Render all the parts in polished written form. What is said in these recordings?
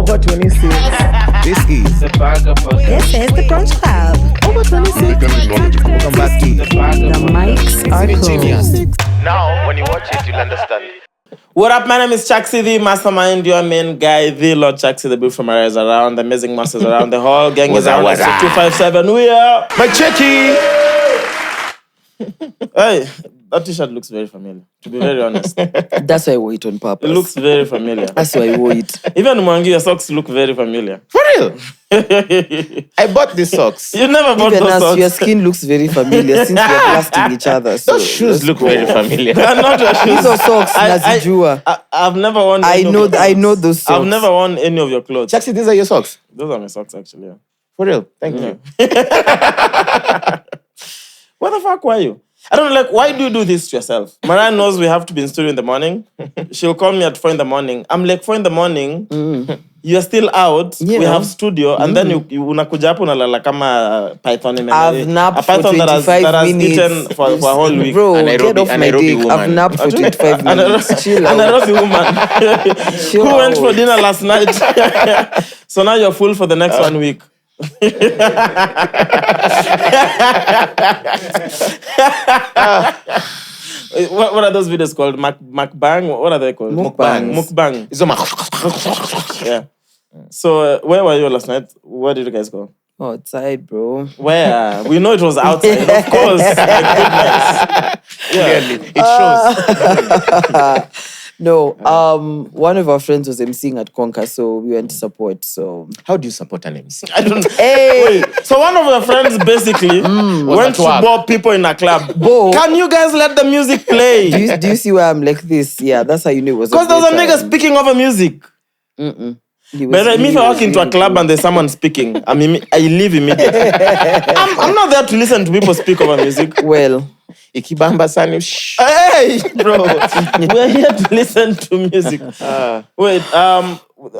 Over 26. This is the Baga Podcast. This is the Brunch Club. Over 26. Welcome back to The mics are closed. Now, when you watch it, you'll understand. What up, my name is Chaxy, the mastermind, your main guy, the Lord Chaxy, the booth from Mariah is around, the amazing masters around, the whole gang is around. So 257, we are. my checky. Hey, that t-shirt looks very familiar, to be very honest. That's why I wore it on purpose. It looks very familiar. That's why I wore it. Even Mwangi, your socks look very familiar. For real? I bought these socks. You never bought Even those as socks. your skin looks very familiar since we're blasting each other. So Those shoes look very familiar. They are not your shoes. these are socks, Nazijua. I've never worn I any of know, your I clothes. know those socks. I've never worn any of your clothes. Chaxy, these are your socks. Those are my socks, actually. Yeah. For real. Thank you. Where the fuck were you? I don't know, like, why do you do this to yourself? Mariah knows we have to be in studio in the morning. She'll call me at 4 in. I'm like, 4 in. You're still out. Yeah. We have studio. And then you unakuja hapo unalala kama python. I've napped a python for 25 that has minutes. eaten for a whole week. Bro, A Nairobi- get off a my Nairobi dick. woman. I've napped for 25 minutes. Chill A out. Nairobi woman Chill who went for out. dinner last night. So now you're full for the next 1 week. What are those videos called? Mukbang? What are they called? Mukbang. It's on my... Yeah. So where were you last night? Where did you guys go? Outside, bro. Where? We know it was outside, of course. My goodness. Clearly. It shows. No, one of our friends was emceeing at Conca, so we went to support. So How do you support an MC? I don't. hey, So one of your friends basically went to at work. bore people in a club. Bo. Can you guys let the music play? do you see why I'm like this? Yeah, that's how you knew it was. Because there was a great nigga time. speaking over music. He was But if I walk really, into a really club good. and there's someone speaking, I leave immediately. I'm not there to listen to people speak over music. Well, Ikibamba sani. Shh. Hey, bro, we're here to listen to music. Wait,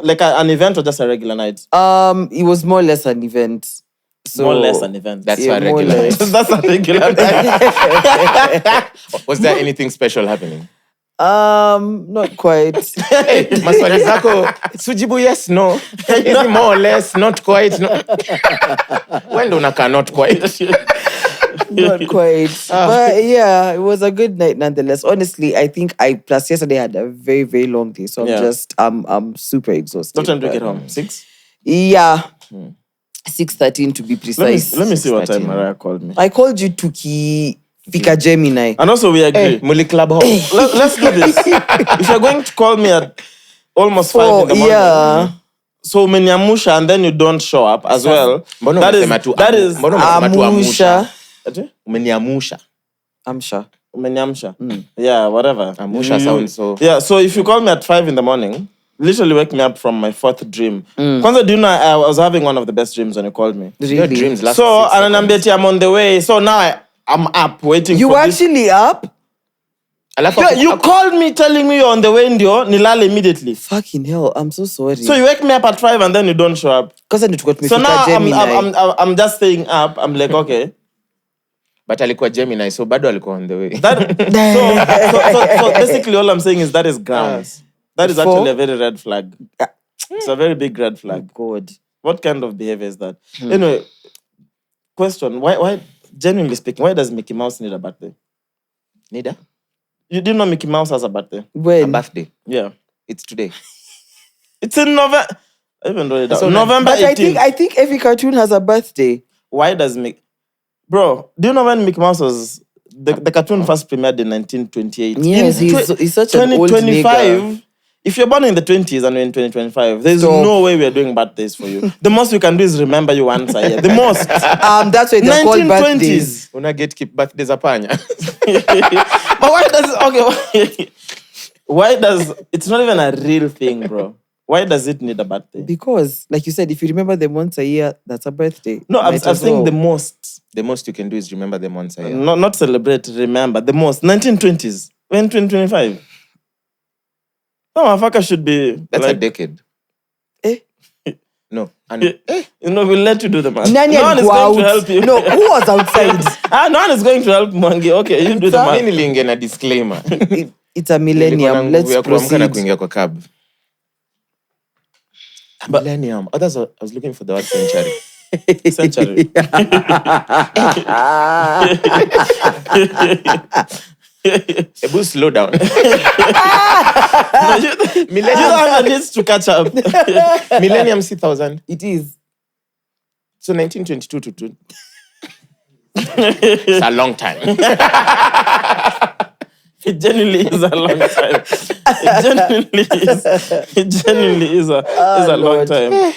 like an event or just a regular night? it was more or less an event. So More or less an event. That's yeah, a more or regular less. night. That's a regular night. Was there anything special happening? not quite. Maswali zako, sujibu yes, no. Is it more or less, not quite, no. When do unaka not quite? Not quite. But yeah, it was a good night nonetheless. Honestly, I think plus yesterday I had a very, very long day. So I'm super exhausted. What time do you but- get home? 6? Yeah. 6:13 to be precise. Let me see what time 6:13. Mariah called me. I called you to Fika Gemini. And also we agree. Hey, Muli Club Hall. Let's do this. If you're going to call me at almost 5 in the morning, yeah. so umeniamusha and then you don't show up as well. Mbona That umesema tu is mbona umesema tu amusha? Amusha. Umeniamusha. I'm sure. umeniamsha. Yeah, whatever. Amusha sounds so... Yeah, so if you call me at 5 in the morning, literally wake me up from my 4th dream. Kwanza, do you know I was having one of the best dreams when you called me. Your Really? dreams last So, 6 seconds. ananiambia I'm on the way. So now I'm up waiting You for were this. actually up? Alafu Yeah, you called me telling me you're on the way, ndio nilale immediately. Fucking hell, I'm so sorry. So you wake me up at 5 and then you don't show up. Because I need to go to me So now Gemini. I'm just staying up. I'm like, okay. But alikuwa Gemini, so bado alikuwa on the way. So basically all I'm saying is that is grounds. That is actually a very red flag. It's a very big red flag. God. What kind of behavior is that? Anyway, question. Why, genuinely speaking, why does Micky Mouse need a birthday? Nida? You didn't know Micky Mouse has a birthday? A When? birthday. Yeah. It's today. It's in November. I even wrote it down. So November But 18th. I think every cartoon has a birthday. Why does Mickey... Bro, do you know when Micky Mouse was... The cartoon first premiered in 1928. Yes, In he's such an old 2025, if you're born in the 20s and we're in 2025, there's Stop. no way we're doing birthdays for you. The most we can do is remember you once a year. The most. That's why they're called birthdays. 1920s. Una gatekeep birthdays apanya. But why does... Okay, why does... It's not even a real thing, bro. Why does it need a birthday? Because, like you said, if you remember them once a year, that's a birthday. No, I'm Might as saying well. the most. The most you can do is remember them once a year. Not celebrate, remember. The most. 1920s. We're in 2025. No, motherfucker should be... That's like, a decade. Eh? No. And, You know, we'll let you do the math. Nani No one is go going to out. help you. No, who was outside? No one is going to help Mwangi. Okay, you do the Mimi math. niliingia na disclaimer. It's a millennium. Let's Kuamka na proceed. kuingia kwa cab. Millennium. I was looking for the word century. Century. Ebu, slow down. Millennium needs to catch up. Millennium C1000. It is. So 1922 to 2. It's a long time. It genuinely is a long time. It genuinely is a long time.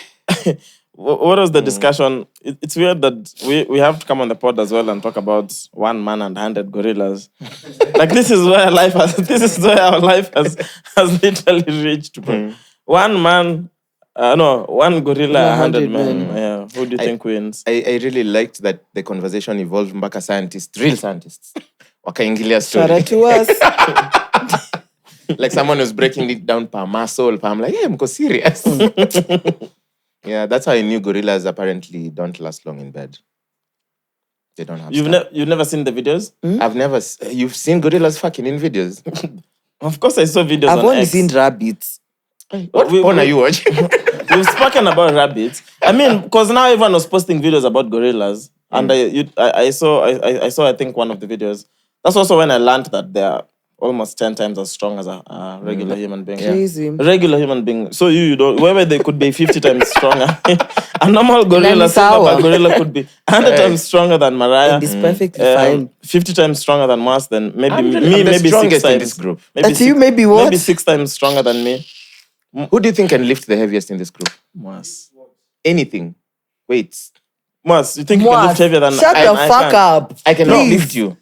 What was the discussion? It's weird that we have to come on the pod as well and talk about 1 man and 100 gorillas. Like this is where our life has literally reached. Bro. 1 man, 1 gorilla, 100 men. Yeah. Who do you think wins? I really liked that the conversation evolved mpaka real scientists. Wakaingilia story. Shout out to us. Like someone was breaking it down per muscle. I'm like, hey, I'm serious. Yeah, that's how I knew gorillas apparently don't last long in bed. They don't have You've never seen the videos? I've never... You've seen gorillas fucking in videos? Of course I saw videos I've on only X. seen rabbits. What porn are you watching? We've spoken about rabbits. I mean, because now everyone was posting videos about gorillas. And I saw, I think, one of the videos. That's also when I learned that they're almost 10 times as strong as a regular human being. Crazy. A regular human being. So you don't, wherever they could be 50 times stronger. A normal gorilla, silverback gorilla could be 100 times stronger than Mariah. And it's perfectly fine. 50 times stronger than Mwass, then maybe I'm maybe the 6 strongest times. in this group. That's you, maybe what? Maybe 6 times stronger than me. Who do you think can lift the heaviest in this group? Mwass. Anything. Wait. Mwass, you think you can lift heavier than Shut the fuck up. I cannot Please. lift you.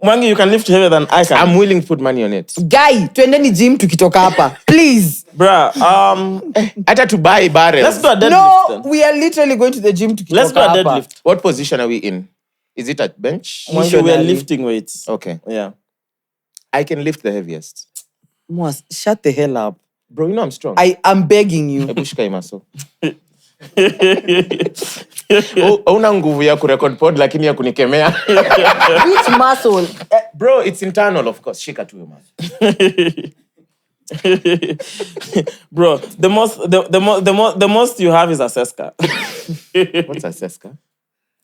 Mwangi, you can lift heavier than I can. I'm willing to put money on it. Guy, twendeni gym tukitoka hapa. Please. Bruh, I had to buy barrels. let's do a deadlift No, then. we are literally going to the gym tukitoka Let's do a hapa. deadlift. What position are we in? Is it at bench? Mwangi, we are Missionary. lifting weights. Okay. Yeah. I can lift the heaviest. Mwass, shut the hell up. Bro, you know I'm strong. I am begging you. Ebushika imaso. Una nguvu ya kurecord pod lakini ya kunikemea. Which muscle? Bro, it's internal, of course. Shika tu man. Bro, the most you have is a seska. What's a seska?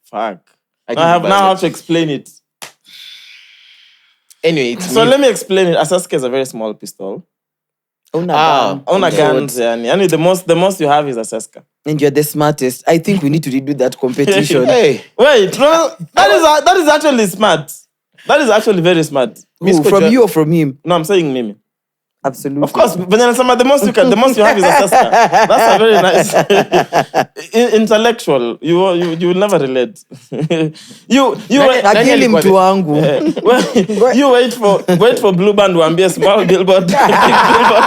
Fuck. I I have now have to explain it. Anyway, it's So me. let me explain it. A seska is a very small pistol. Una On a gun, yani the most you have is a seska. And you're the smartest. I think we need to redo that competition. Hey. Wait, no, that is actually smart. That is actually very smart. Who, from you or from him? No, I'm saying Mimi. Absolutely. Of course, but then the most you have is a seska. That's a very nice intellectual. You will never relate. you Akili mtu wangu. you wait for blue band to be a small billboard. Big billboard.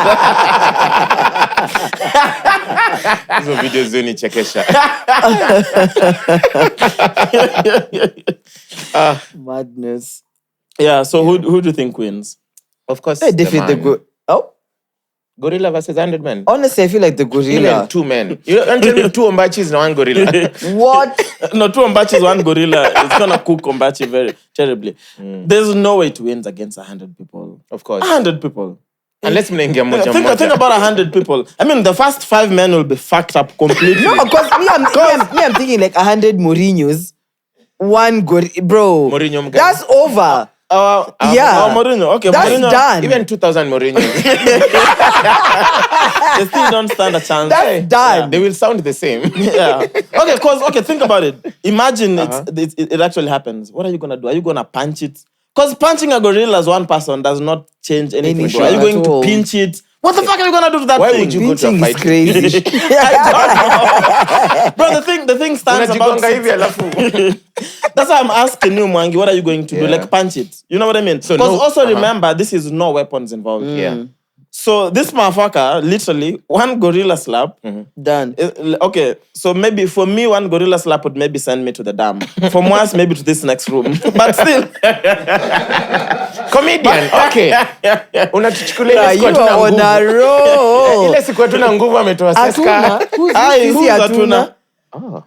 Hizo video zoni chekesha. Madness. Yeah, so who do you think wins? Of course. I defeat the Gorilla versus 100 men. Honestly, I feel like the gorilla. Even 2 men. You don't tell me 2 ombachis and 1 gorilla. What? No, 2 ombachis, 1 gorilla. It's gonna cook ombachi very terribly. There's no way to win against 100 people. Of course. 100 people. Unless mnaingia moja Think moja. about 100 people. I mean, the first 5 men will be fucked up completely. No, because I'm thinking like 100 Mourinho's, 1 gorilla. Bro, Mourinho mga. that's over. Yeah. Mourinho. Okay, That's Mourinho. done. Even 2,000 Mourinho. They still don't stand a chance. That's done. They will sound the same. Yeah. Okay, think about it. Imagine it actually happens. What are you gonna do? Are you gonna punch it? Because punching a gorilla as one person does not change anything. Anything Are you going at all. to pinch it? What the fuck are you gonna do to that Why thing? would you go to a Pinching is fight? crazy. Bro, the thing stands about Unajigonga hivi alafu. That's why I'm asking you, Mwangi, what are you going to do? Yeah. Like punch it. You know what I mean? So Because no- also remember, this is no weapons involved. Yeah. So this motherfucker, literally, 1 gorilla slap. Done. Okay, so maybe for me, 1 gorilla slap would maybe send me to the dam. For Mwass, maybe to this next room. But still. Comedian. Okay. Unatuchukulia ile siku You hatuna are on nguvu. a roll. Ile siku hatuna nguvu ametoa Hatuna. seska. Who's Aye, this? who's Hatuna. Hatuna?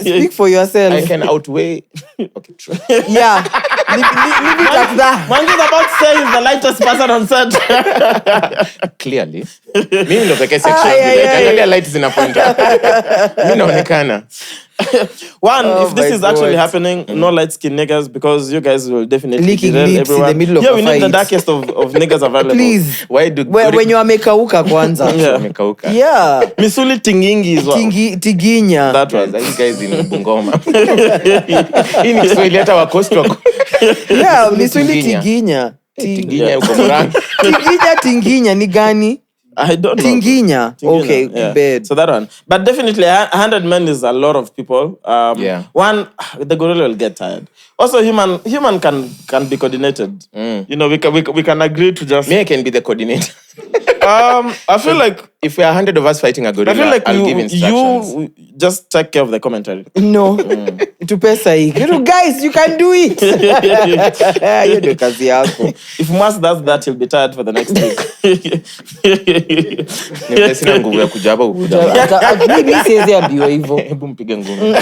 Speak for yourself. I can outweigh. Okay, true. Yeah. Leave it at that. Manju's about to say he's the lightest person on set. Clearly. Mimi ndo pekee section. Ay. Angalia light zinapointa. Mimi naonekana. If this is actually happening, no light skin niggas, because you guys will definitely Leaking derail lips in everyone. the middle of we a need the fight. darkest of niggas available. Please. Why do When you amekauka kwanza. Yeah. Wamekauka? Yeah. Misuli Tingingi is what? Tiginya. That Guys, one. are you guys in Bungoma? Hii ni Kiswahili hata wa Coast wako. Yeah, Misuli misuli Tiginya. tiginya. Tinginya uko Murang'a. Tinginya ni gani? I don't know. Tinginya. Okay, Yeah. bad. So that one. But definitely 100 men is a lot of people. Yeah. One, the gorilla will get tired. Also, human can be coordinated. You know, we can agree to just... Me, I can be the coordinator. I feel like... If we are 100 of us fighting a gorilla, I feel like I'll give instructions. you just take care of the commentary. No. Tupe sahi. Guys, you can do it. Hiyo ndio kazi yako. If Mwass does that, he'll be tired for the next week. Ni sina nguvu ya kuja hapa ukuja. Mi siwezi ambiwa hivyo. Hebu mpige ngumi.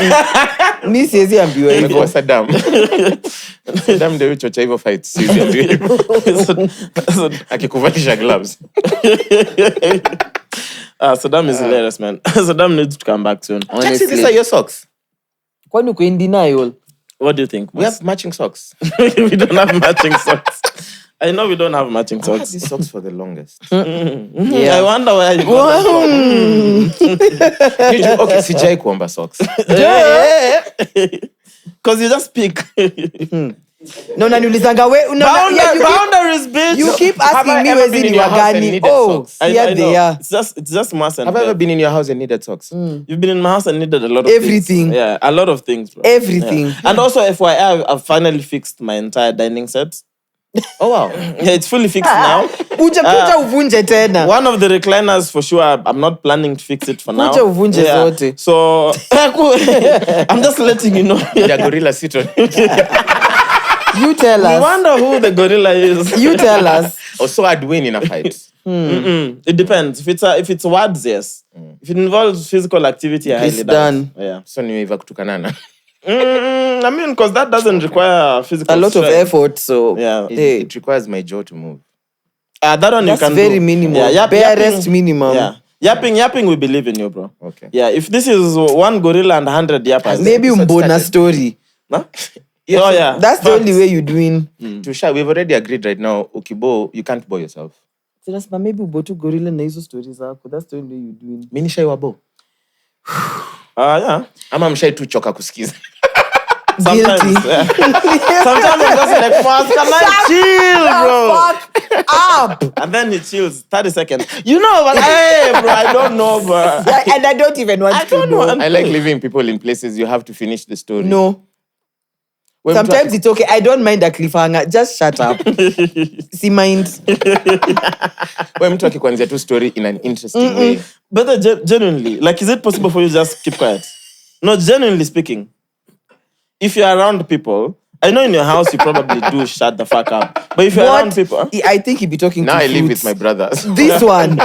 Mi siwezi ambiwa hivyo. Imekuwa Saddam. Saddam ndio yuchocha hivyo fights. Siwezi ambiwa hivyo. Akikuvalisha gloves. Saddam is hilarious, man. Saddam needs to come back soon. Chaxy, these are your socks. Kwani uko in denial? What do you think? We have matching socks. We don't have matching socks. I know we don't have matching I had socks. these socks for the longest. I wonder where you got that Okay, sijai kuomba socks. because you just speak. No, naniulizanga we Boundaries, bitch. you keep Have I asking me ever wezi been in ni your house and wagani. needed Oh, socks? I here know. they are. It's just Mwass and Have I ever Bed. been in your house and needed socks? You've been in my house and needed a lot of Everything. things. Yeah, a lot of things, bro. Everything. Yeah. And also, FYI, I've finally fixed my entire dining set. Oh, wow. Yeah, it's fully fixed now. Kuja uvunje tena. One of the recliners, for sure, I'm not planning to fix it for now. Kuja uvunje zote. So, I'm just letting you know. The gorilla sit on. You tell I us. wonder who the gorilla is. You tell us. Also, I'd win in a fight. It depends. If it's words, yes. If it involves physical activity, I It's highly done. doubt. Yeah. So nimeiva kutukanana. I mean, because that doesn't require physical A lot of strength. effort, so Yeah. hey, It requires my jaw to move. That one that's you can very do. minimal. Yeah, Barest minimum. Yeah. Yapping, we believe in you, bro. Okay. Yeah, if this is one gorilla and 100 yappers. Maybe Episode umbona started. story. Huh? Yes, Oh, yeah. That's the only way you're doing. Tusha, we've already agreed right now. Ukibo, you can't bow yourself. So that's maybe ubotu gorilla na hizo stories zako. That's the only way you're doing. Mimi nishaiwa bow. Yeah. Ama mshai tu choka kusikiza. Sometimes, Guilty. yeah. Sometimes I'm just like, Mwass, can I chill, bro? Fuck up. And then he chills 30 seconds. You know, but hey, bro, I don't know, bro. And I don't even want to know. I like leaving people in places you have to finish the story. No. When Sometimes it's okay. I don't mind a cliffhanger. Just shut up. See, mind. when mtu akikuanzia tu story in an interesting way. But genuinely, like, is it possible for you to just keep quiet? No, genuinely speaking, if you're around people, I know in your house you probably do shut the fuck up. But if you're around people, I think he'd be talking Now to I live fruits. with my brothers. This one.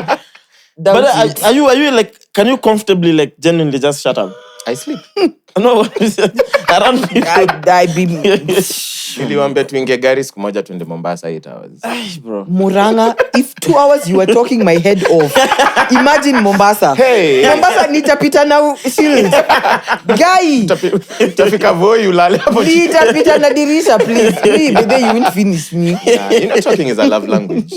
but are you like, can you comfortably like genuinely just shut up? I sleep. No, around people. I be Niliwaambia tuingie gari siku moja tuende Mombasa 8 hours. Ay, bro. Murang'a. If 2 hours you were talking my head off, imagine Mombasa. Hey. Mombasa nitapita na shield. Guy. Utafika Voi ulale hapo chini. Nitapita na dirisha, please. Me, but then you won't finish me. You know, talking is a love language.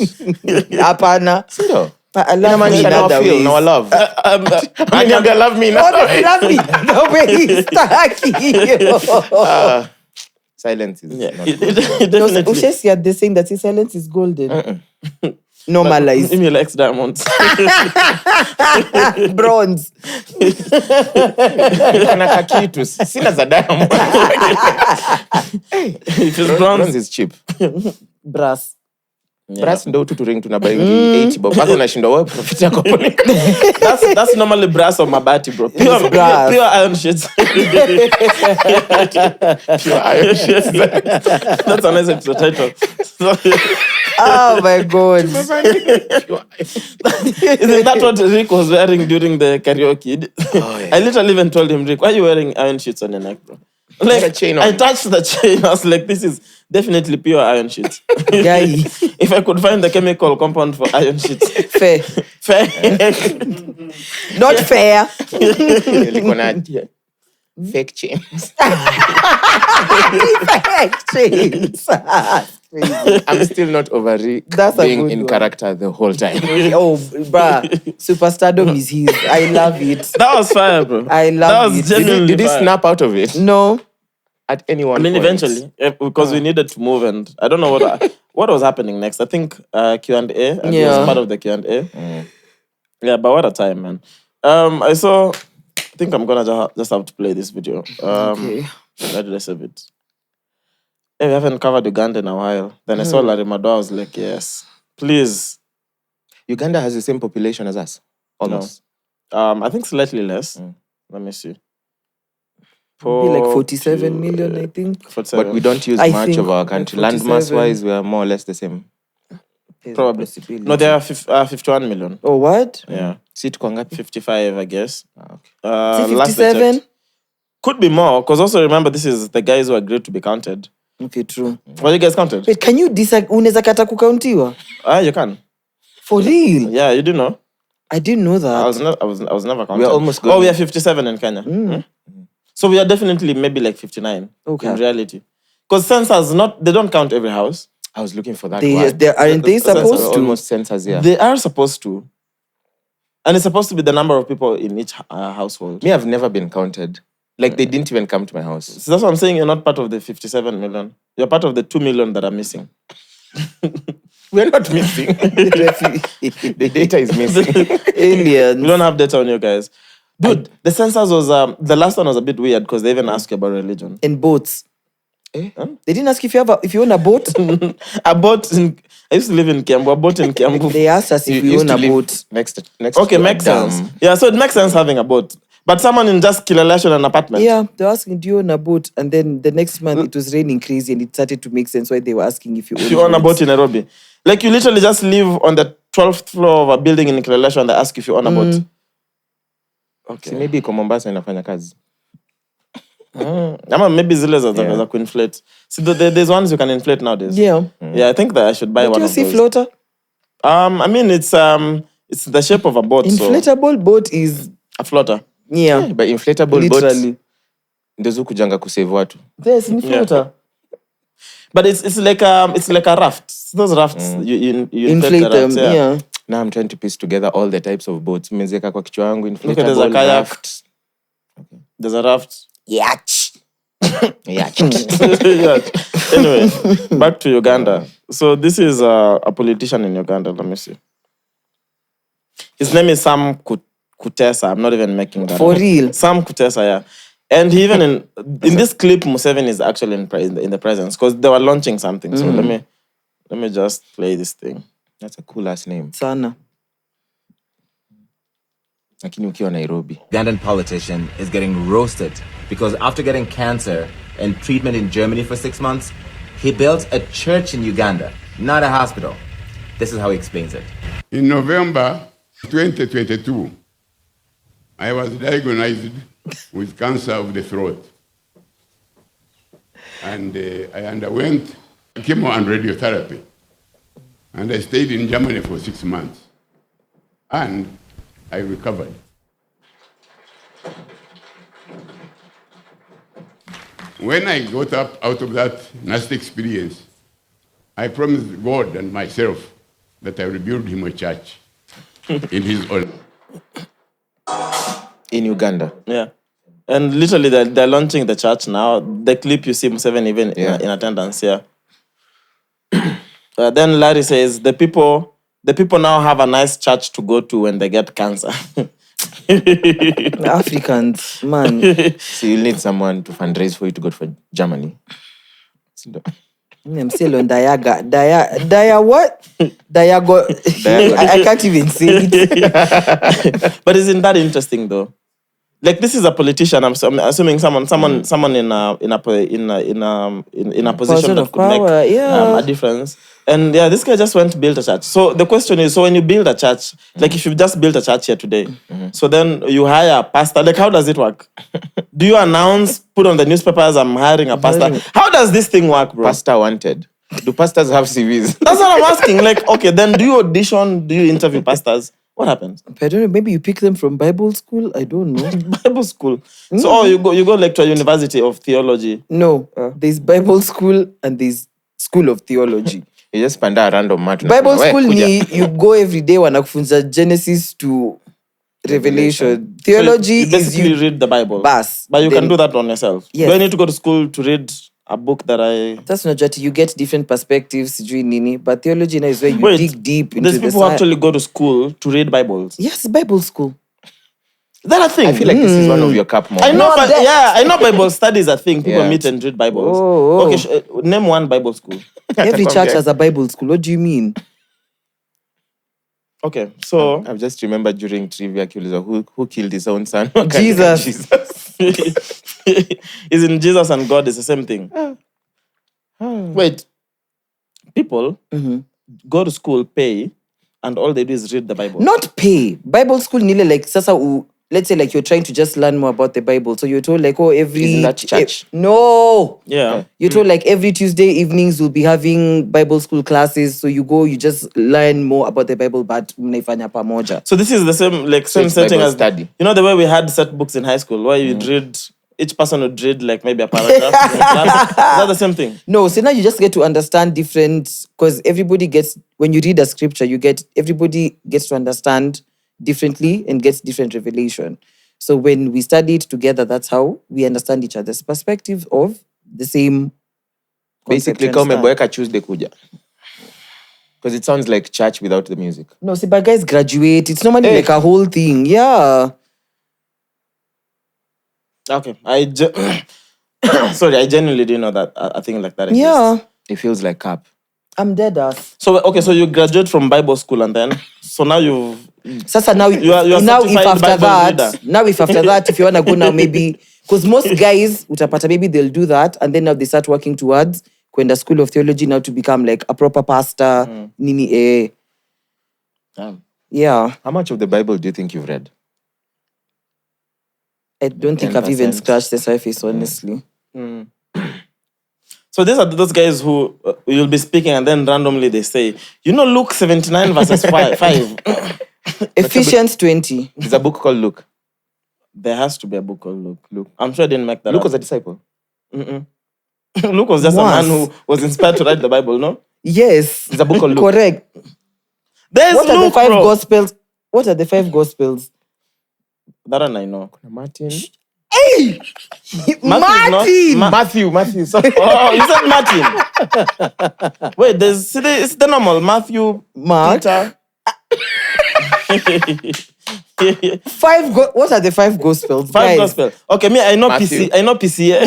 Hapana. Sindio? I love me in Inamaanisha now other feel, ways. now love. Ameniambia love me now. Oh, they love me. The way he's stuck. Silence is Yeah, not definitely. Ushesi had the saying that his silence is golden. Normalize. Amy likes diamonds. Bronze. Kuna kakitu. Sina za diamond. If it's Bronze bronze, is cheap. Brass. Brass ndo utu ring tunabaingi 80 bob. Bako unashindwa wewe profit yako pole. that's normally brass or mabati, bro. Pure brass. pure iron shit. Pure iron shit. That's a nice episode title. Oh my God. Isn't that what Rick was wearing during the karaoke? I literally even told him, Rick, why are you wearing iron sheets on your neck, bro? Like, a chain on I it. touched the chain. I was like, this is definitely pure iron sheets. Guy. If I could find the chemical compound for iron sheets. Fair. Fair. Not fair. Nilikuwa na fake chains. I'm still not over Rick That's a being good in one. character the whole time. Oh, bruh. Superstardom is his. I love it. That was fire, bro. I love that was it. genuinely Did he fire. snap out of it No. at any one I mean, point? eventually, because we needed to move, and I don't know what was happening next. I think Q&A. And he Yeah. was part of the Q&A. Yeah, but what a time, man. I think I'm gonna just have to play this video. Okay. Where did I save it? Hey, we haven't covered Uganda in a while. Then I saw Larry Madoa. I was like, yes, please. Uganda has the same population as us. Almost. I think slightly less. Let me see. Be like 47 million, I think. 47. But we don't use I much think of our like country. 47. Landmass-wise, we are more or less the same. There's a Probably. possibility. No, there are 51 million. Oh, what? Yeah. Sit kwa ngapi? 55, I guess. Okay. Is it Last I 57? checked. Could be more, because also remember, this is the guys who agreed to be counted. Okay, true. Were you guys counted? Wait, can you unaweza kata kukauntiwa? You can. For real? Yeah, you do know. I didn't know that. I was never counted. We are almost good. Oh, we are 57 in Kenya. So we are definitely maybe like 59 Okay. in reality. Because census, they don't count every house. I was looking for that They, word. aren't they Census supposed We're to? almost census, yeah. They are supposed to. And it's supposed to be the number of people in each household. Me, I've never been counted. Like, they didn't even come to my house. So that's what I'm saying. You're not part of the 57 million. You're part of the 2 million that are missing. We're not missing. The data is missing. Aliens. We don't have data on you guys. Dude, the census was, the last one was a bit weird because they even asked you about religion. And boats. Eh? They didn't ask if you own a boat. I used to live in Kiambu. I bought in Kiambu. They asked us if we used own to a live boat. Next Okay, to a makes dam. sense. Yeah, so it makes sense having a boat. But someone in just Kilalash on an apartment. Yeah, they were asking, do you own a boat? And then the next month it was raining crazy and it started to make sense why they were asking if you own If you own a boat in Nairobi. Like you literally just live on the 12th floor of a building in Kilalash and they ask if you own a boat. Okay. See, maybe iko Mombasa inafanya kazi. Ama maybe zile za kuinflate. See, there's ones you can inflate nowadays. Yeah. Yeah, I think that I should buy But one you of see those. floater? I mean, it's the shape of a boat. Inflatable boat is, A floater. yeah. But inflatable Literally. boats ndio kujanga kusave watu. There's in floater. But it's like a raft. Those rafts, you Inflate the them, rafts, yeah. Now I'm trying to piece together all the types of boats. Mezeka kwa kichwa yangu, Look at there's a inflatable kayak. raft. There's a raft. Yacht. Yeah. Yeah. Anyway, back to Uganda. So this is a politician in Uganda. Let me see. His name is Sam Kutesa. I'm not even making that For up. real? Sam Kutesa, yeah. And he even in this clip, Museveni is actually in the presence because they were launching something. So let me just play this thing. That's a cool ass name. Sana. Lakini ukiwa Nairobi. Ugandan politician is getting roasted because after getting cancer and treatment in Germany for 6 months, he built a church in Uganda, not a hospital. This is how he explains it. In November 2022, I was diagnosed with cancer of the throat. And I underwent chemo and radiotherapy. And I stayed in Germany for 6 months. And I recovered. When I got up out of that nasty experience, I promised God and myself that I will build him a church in his honor. In Uganda. Yeah. And literally, they're launching the church now. The clip you see Museveni even in attendance, yeah. Then Larry says, the people now have a nice church to go to when they get cancer. Africans, man. So you'll need someone to fundraise for you to go for Germany. I'm still on Diaga. Dia what? Diago. I can't even say it. But isn't that interesting, though? like this is a politician. I'm assuming someone in a position that of could make power, yeah. a difference. And yeah, this guy just went to build a church. So the question is, so when you build a church, like if you just built a church here today, so then you hire a pastor. Like how does it work? Do you announce, put on the newspapers, I'm hiring a pastor? How does this thing work, bro? Pastor wanted. Do pastors have CVs? That's what I'm asking. Like, okay, then do you audition? Do you interview pastors? What happens? I don't know. Maybe you pick them from Bible school. I don't know. Bible school. So you go like to a university of theology. No, there's Bible school and there's school of theology. You just panda a random mat. Bible school you go every day wanakufunza Genesis to Revelation. Theology so you basically is read the Bible. Bas. But you can do that on yourself. Yes. Do I need to go to school to read a book that I... That's not just you get different perspectives, sijui nini, but theology now is where you dig deep into there's the people who actually go to school to read Bibles. Yes, Bible school. Is that a thing? I feel like this is one of your cup moments. I know, I know Bible studies are a thing. People meet and read Bibles. Oh. Okay, name one Bible school. Every church has a Bible school. What do you mean? Okay, so... I've just remembered during trivia, who killed his own son? Jesus. Isn't Jesus and God is the same thing? Wait, people go to school, pay, and all they do is read the Bible. Not pay. Bible school nile like sasa let's say like you're trying to just learn more about the Bible. So you're told like, every... Isn't that church? No. Yeah. You're told like every Tuesday evenings we'll be having Bible school classes. So you go, you just learn more about the Bible, but mnaifanya pamoja. So this is the same same it's setting Bible as study. You know the way we had set books in high school where you'd read, each person would read like maybe a paragraph. In class. Is that the same thing? No, so now you just get to understand different, because everybody gets, when you read a scripture, everybody gets to understand differently and gets different revelation. So when we study it together, that's how we understand each other's perspective of the same concept. Basically, come Boyka Tuesday kuja. Because it sounds like church without the music. No, see, but guys graduate. It's normally like a whole thing. Yeah. Okay. Sorry, I genuinely didn't know that a thing like that exists. Yeah. It feels like cap. I'm dead ass. So, okay, so you graduate from Bible school and then, so now you've... Sasa now, You are now if certified after Bible that, reader. if you want to go now, maybe, because most guys, utapata, maybe they'll do that, and then now they start working towards kwenda school of theology now to become like a proper pastor, nini Yeah. How much of the Bible do you think you've read? I don't think I've even scratched the surface, honestly. So these are those guys who you'll be speaking and then randomly they say, Luke 79 verses 5. Ephesians 20. There's a book called Luke. There has to be a book called Luke. I'm sure I didn't make that Luke up. was a disciple. Luke was just Mwass. a man who was inspired to write the Bible, no? Yes. There's a book called Luke. Correct. There's What are Luke, the 5 bro. gospels? What are the 5 gospels? That one I know. Martin. Hey! Matthew. Matthew. Sorry. Oh, you said Martin. Wait, it's the normal. Matthew, Mark. Peter. 5 what are the 5 gospels? 5 guys? gospel. Okay, me, I know Matthew. PC. I know PCA.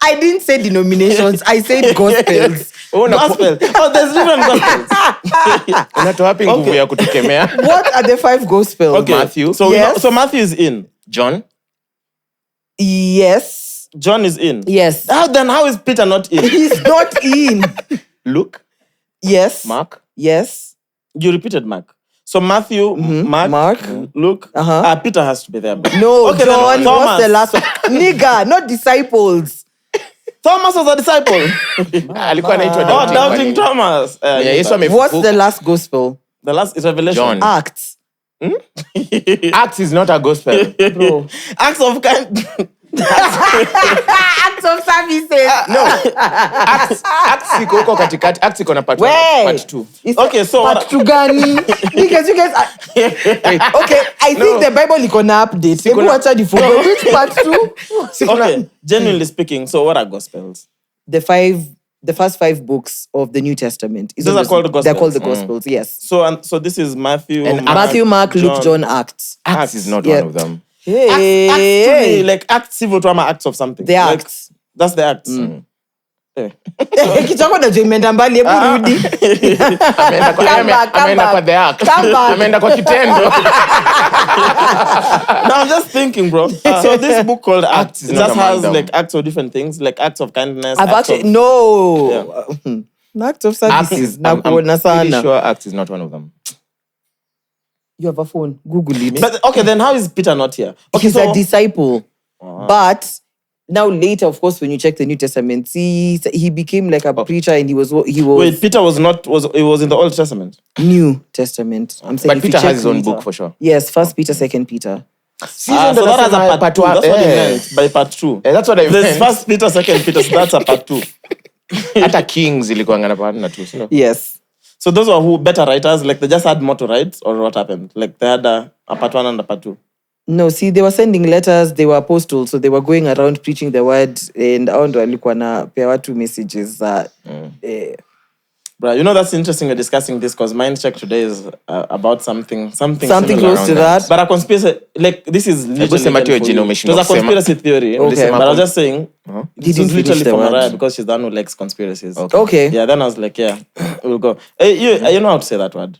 I didn't say denominations. I said gospels. Gospel. Oh, there's different gospels. Unatoa wapi nguvu ya kutukemea? What are the 5 gospels? Okay. Matthew. So, Yes. so Matthew is in. John. Yes. John is in. Yes. How is Peter not in? He's not in. Luke. Yes. Mark. Yes. You repeated Mark. So Matthew, Mark, Luke. Peter has to be there. No, Okay, then John. Thomas. What's the last one? Nigga, not disciples. Thomas was a disciple. Alikuwa anaitwa Oh, doubting Thomas. Yeah, Yesu What's amefufuka. the last gospel? The last is Revelation. John. Acts. Acts is not a gospel. Bro. Acts of kind. Acts of services. Acts iko huko katikati. Acts iko na part 1, Wait. part 2. Okay, so part 2 gani? Because you guys are... Okay, I think the Bible iko na update. Hebu wacha nifungue. Which part 2? Okay, genuinely speaking, so what are gospels? The first 5 books of the New Testament. Those are called gospels. They're called the gospels, yes. So this is Matthew, Matthew, Mark, Luke, John, Acts. Acts is not Yeah. one of them. Hey. Acts to me, like acts, civil drama, acts of something. The Like, Acts. That's the acts. Kichoko najua imeenda mbali, hebu rudi. Ameenda kwa the act. Come back. Ameenda kwa kitendo. Now I'm just thinking, bro. So this book called Acts, it not just a man has down. like acts of different things, like acts of kindness. I've acts actually of, no. Act of services. I'm Nakuona pretty sana. sure Act is not one of them. You have a phone. Google it. But okay, then how is Peter not here? Okay, He's so a disciple. But now later, of course, when you check the New Testament, see, he became like a preacher, and he was wait, Peter was in the Old Testament. New Testament. I'm saying But if you Peter check has his own later. book for sure. Yes, First Peter, Second Peter. So that has a part 2. That's what he meant by part 2. That's what I There's meant. First Peter, Second Peter, so that's a part 2. Hata Kings ilikuanga na partner too. So. Yes. So those were who better writers, like they just had more to write, or what happened? Like they had a part 1 and a part 2. No, see, they were sending letters. They were apostles, so they were going around preaching the word, and hao ndo walikuwa na pea watu messages za Bro, you know that's interesting we're discussing this because Mind Check today is about something something similar close around to that. But a conspiracy, like this is literally sema tu meant for jina you. It umeshindwa was a kusema. conspiracy theory. Okay. But I was just saying, this Didn't is literally finish the for word. Mariah because she's the one who likes conspiracies. Okay. Yeah, then I was like, yeah, we'll go. Hey, you know how to say that word?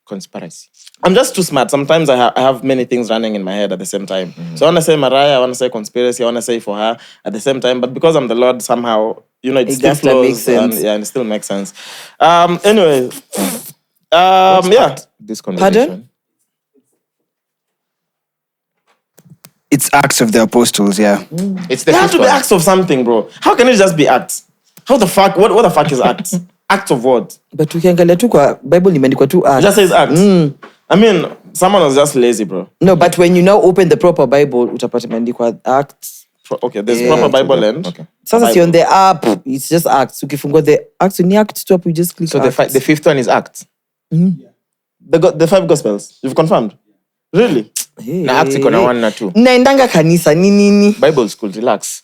Conspiracy. I'm just too smart. Sometimes I have many things running in my head at the same time. So I want to say Mariah, I want to say conspiracy, I want to say for her at the same time. But because I'm the Lord, somehow, it still just, like, flows. makes sense. And it still makes sense. Anyway, yeah. This conversation. Pardon? It's Acts of the Apostles, yeah. It's the They have to fifth be one. acts of something, bro. How can it just be acts? How the fuck? What the fuck is acts? Acts of what? But ukiangalia tu kwa Bible imeandikwa tu It acts. just says acts. I mean, someone was just lazy, bro. No, but when you now open the proper Bible, utapata imeandikwa acts. Okay, there's Yeah. proper Bible end. Okay. Sasa Bible. si on the app, it's just acts. Ukifungua the acts, ni acts tu hapo, you just click So acts. the fifth one is Act. The 5 Gospels. You've confirmed? Really? Hey. Na Act iko na 1 na 2. Naendanga kanisa nini. Bible school, relax.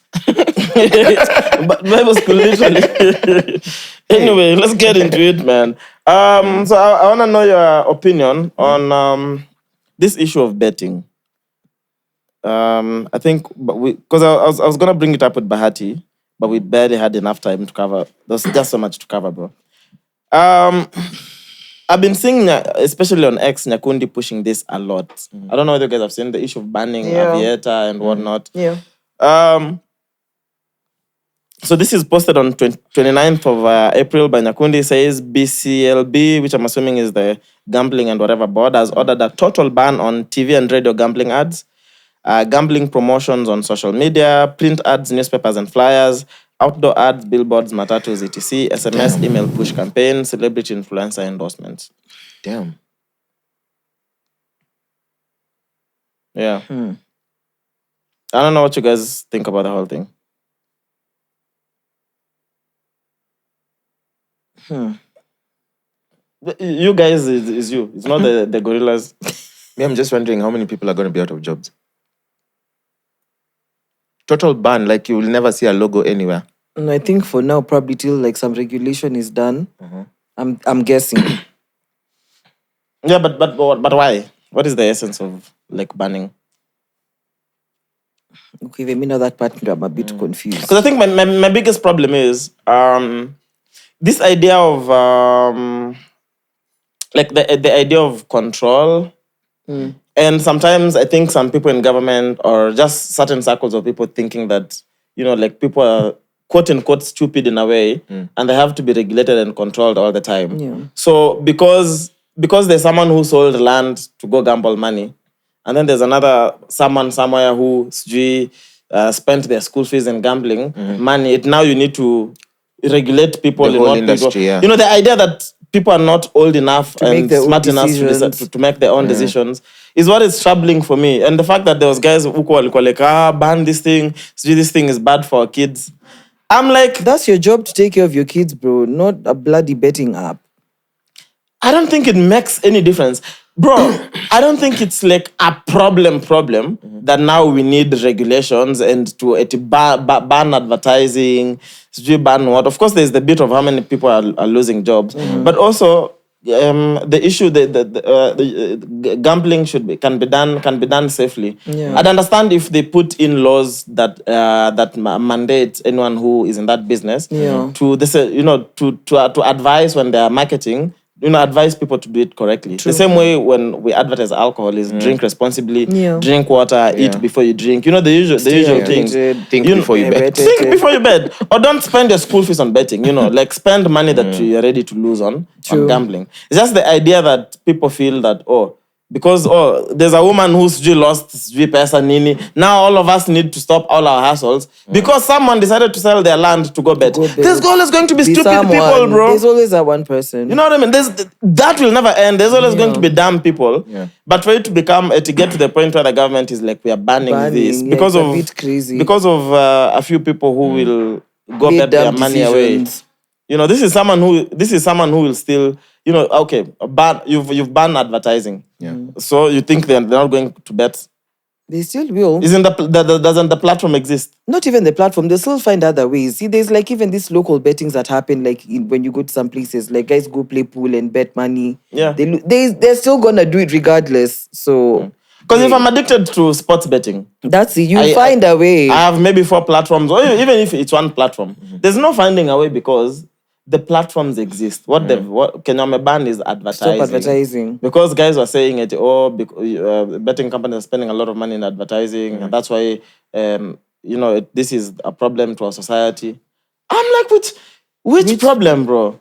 Bible school, literally. Anyway, let's get into it, man. So I want to know your opinion on this issue of betting. I think, because I was gonna bring it up with Bahati, but we barely had enough time to cover. There's just so much to cover, bro. I've been seeing, especially on X, Nyakundi pushing this a lot. I don't know whether you guys have seen the issue of banning aviator and whatnot. Yeah. So this is posted on 29th of April by Nyakundi. Says BCLB, which I'm assuming is the gambling and whatever board, has ordered a total ban on TV and radio gambling ads, gambling promotions on social media, print ads, newspapers and flyers, outdoor ads, billboards, matatus, etc., SMS, email push campaign, celebrity influencer endorsements. Damn. Yeah. I don't know what you guys think about the whole thing. You guys is you. It's not the gorillas. Me, I'm just wondering how many people are going to be out of jobs. Total ban, like you will never see a logo anywhere. And I think for now, probably till like some regulation is done. I'm guessing. Yeah, but why? What is the essence of like banning? Okay, let me know that part. I'm a bit confused. Because I think my biggest problem is this idea of like the idea of control. And sometimes I think some people in government or just certain circles of people thinking that, like people are quote unquote stupid in a way and they have to be regulated and controlled all the time. Yeah. So because there's someone who sold land to go gamble money, and then there's another someone somewhere who spent their school fees in gambling money, now you need to regulate people The in whole what industry, people, yeah. The idea that people are not old enough To make and their own smart enough decisions. to make their own decisions is what is troubling for me. And the fact that there was guys who were like, ban this thing is bad for our kids. I'm like, That's your job to take care of your kids, bro. Not a bloody betting app. I don't think it makes any difference. Bro, I don't think it's like a problem that now we need regulations and to ban advertising, ban what. Of course, there's the bit of how many people are losing jobs. But also, the issue the gambling can be done safely. Yeah. I'd understand if they put in laws that mandate anyone who is in that business to this to advise when they are marketing. Advise people to do it correctly. The same way when we advertise alcohol is drink responsibly, drink water, eat before you drink. The usual things. Think before you bet. Think before you bet. Or don't spend your school fees on betting. Like spend money that you're ready to lose on gambling. It's just the idea that people feel that, because there's a woman who's lost pesa nini. Now all of us need to stop all our hassles because someone decided to sell their land to go bet. There's always going to be stupid people, bro. There's always that one person. You know what I mean? That will never end. There's always going to be dumb people. Yeah. But for it to get to the point where the government is like, we are banning this because it's a bit crazy. Because of a few people who will go bet their money away. This is someone who will still, you've banned advertising. Yeah. So you think they're not going to bet? They still will. Doesn't the platform exist? Not even the platform. They'll still find other ways. See, there's like even these local bettings that happen, like when you go to some places, like guys go play pool and bet money. Yeah. They're still gonna do it regardless. So. Because if I'm addicted to sports betting, that's it. You find a way. I have maybe 4 platforms, or even if it's one platform, there's no finding a way because the platforms exist. What Kenyan ban is advertising. Stop advertising. Because guys were saying it, betting companies are spending a lot of money in advertising, and that's why this is a problem to our society. I'm like, which problem, bro?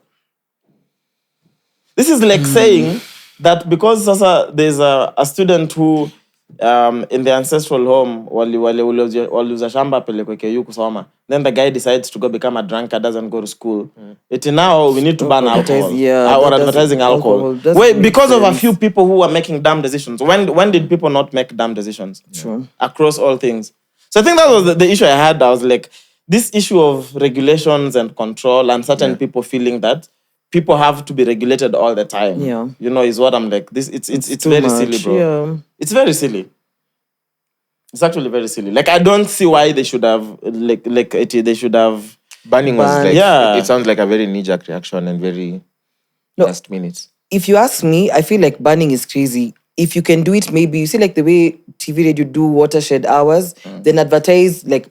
This is like saying that because there's a student who in the ancestral home waliuza shamba pelekwe yu kusoma, then the guy decides to go become a drunkard, doesn't go to school. Now we need to ban alcohol or advertising alcohol. Wait, because of a few people who are making dumb decisions. When did people not make dumb decisions? Sure. Across all things. So I think that was the issue I had. I was like, this issue of regulations and control and certain people feeling that people have to be regulated all the time. Yeah. Is what I'm like. This it's very much. silly, bro. Yeah. It's very silly. It's actually very silly. Like, I don't see why they should have they should have banning was like Yeah. it sounds like a very knee-jerk reaction and very last minute. If you ask me, I feel like banning is crazy. If you can do it, maybe you see like the way TV radio do watershed hours, then advertise like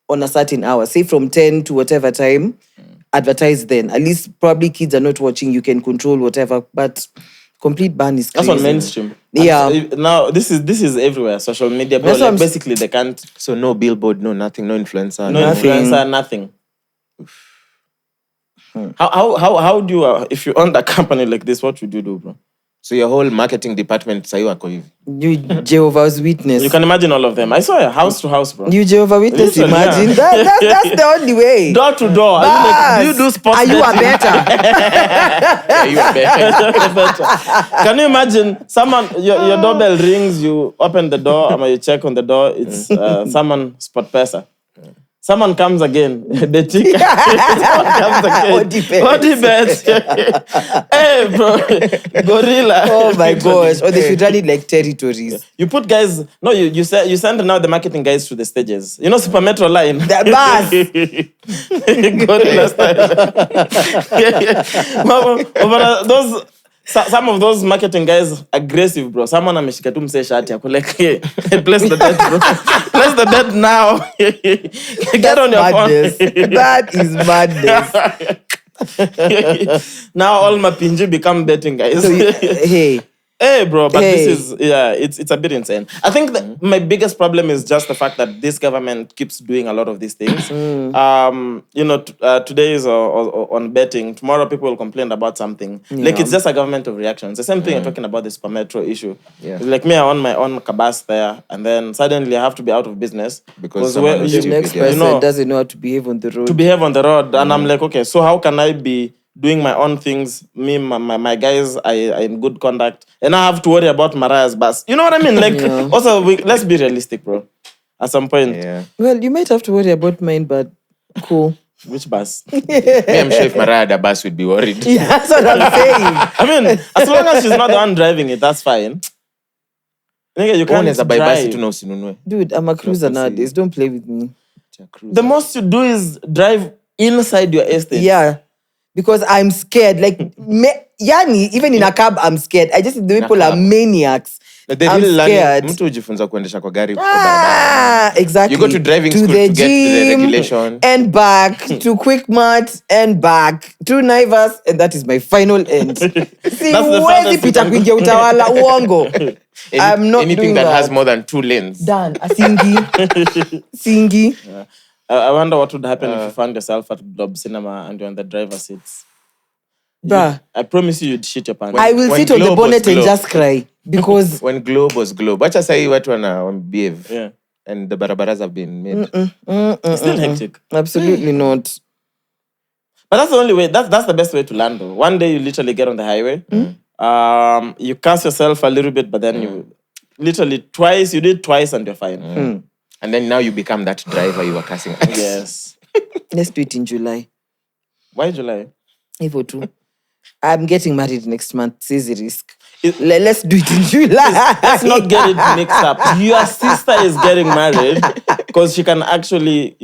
on a certain hour, say from 10 to whatever time. Advertise then. At least probably kids are not watching. You can control whatever. But complete ban is crazy. That's on mainstream. Yeah. And now this is everywhere. Social media, bro. Like basically they can't. So no billboard, no nothing, no influencer. Nothing. How do you if you own a company like this, what would you do, bro? So your whole marketing department sayo wako hivi. You Jehovah's Witness. You can imagine all of them. I saw a house to house, bro. You Jehovah's Witness, Literally, imagine. yeah. That's the only way. Door to door. Do you do sports? Are you a betting? better? Yeah, you are better. Can you imagine someone, your doorbell rings, you open the door, or you check on the door, it's someone SportPesa. Someone comes again. The chicken. Someone comes again. Odibet. Hey, bro. Gorilla. Oh my gosh. Or they should run it like territories. You put guys. No, you send now the marketing guys to the stages. Super Metro line. The bus. Gorilla style. Those. Some of those marketing guys aggressive, bro. Someone ameshika tu mse shati yako like, hey, place the bet, bro. Place the bet now. Get on your madness. phone. That is madness. Now all mapinji become betting guys. So Hey, bro, but this is, it's a bit insane. I think that my biggest problem is just the fact that this government keeps doing a lot of these things. Today is on betting. Tomorrow people will complain about something. Yeah. Like, it's just a government of reactions. The same thing you're talking about the Super Metro issue. Yeah. Like me, I own my own cabas there, and then suddenly I have to be out of business. Because the next person doesn't know how to behave on the road. And I'm like, okay, so how can I be doing my own things? Me, my guys are in good conduct, and I have to worry about Mariah's bus. You know what I mean? Like, also, let's be realistic, bro. At some point. Yeah. Well, you might have to worry about mine, but cool. Which bus? Me, I'm sure if Mariah had a bus, we'd be worried. Yeah, that's what I'm saying. I mean, as long as she's not the one driving it, that's fine. Nigga, you can't drive. Dude, I'm a cruiser nowadays. Don't play with me. The most you do is drive inside your estate. Yeah. because I'm scared. Like, yani, even in a cab, I'm scared. I just, the people are cab. maniacs. The I'm real learning, scared. mtu hujifunza kuendesha kwa gari kwa barabara. Exactly. You go to driving to school the to get the gym regulation. and back to Quick Mart and back to Naivas, and that is my final end. Siwezi pita kuingia utawala uongo. I'm not anything doing that that. has more than 2 lanes. Done. A singi. Yeah. I wonder what would happen if you found yourself at Globe Cinema and you're on the driver's seats. Bruh. I promise you'd shit your pants. I will when sit on the Globe was bonnet and Globe. just cry because When Globe was Globe. Wacha sahi watu wana behave. Yeah. And the barabaras have been made. It's still hectic. absolutely not. But that's the only way. That's the best way to land, though. One day you literally get on the highway. You curse yourself a little bit, but then you literally twice. You did twice, and you're fine. And then now you become that driver you were cussing at. Yes. Let's do it in July. Why July? Evo too. I'm getting married next month. Says the risk. Let's do it in July. Let's not get it mixed up. Your sister is getting married because she can actually,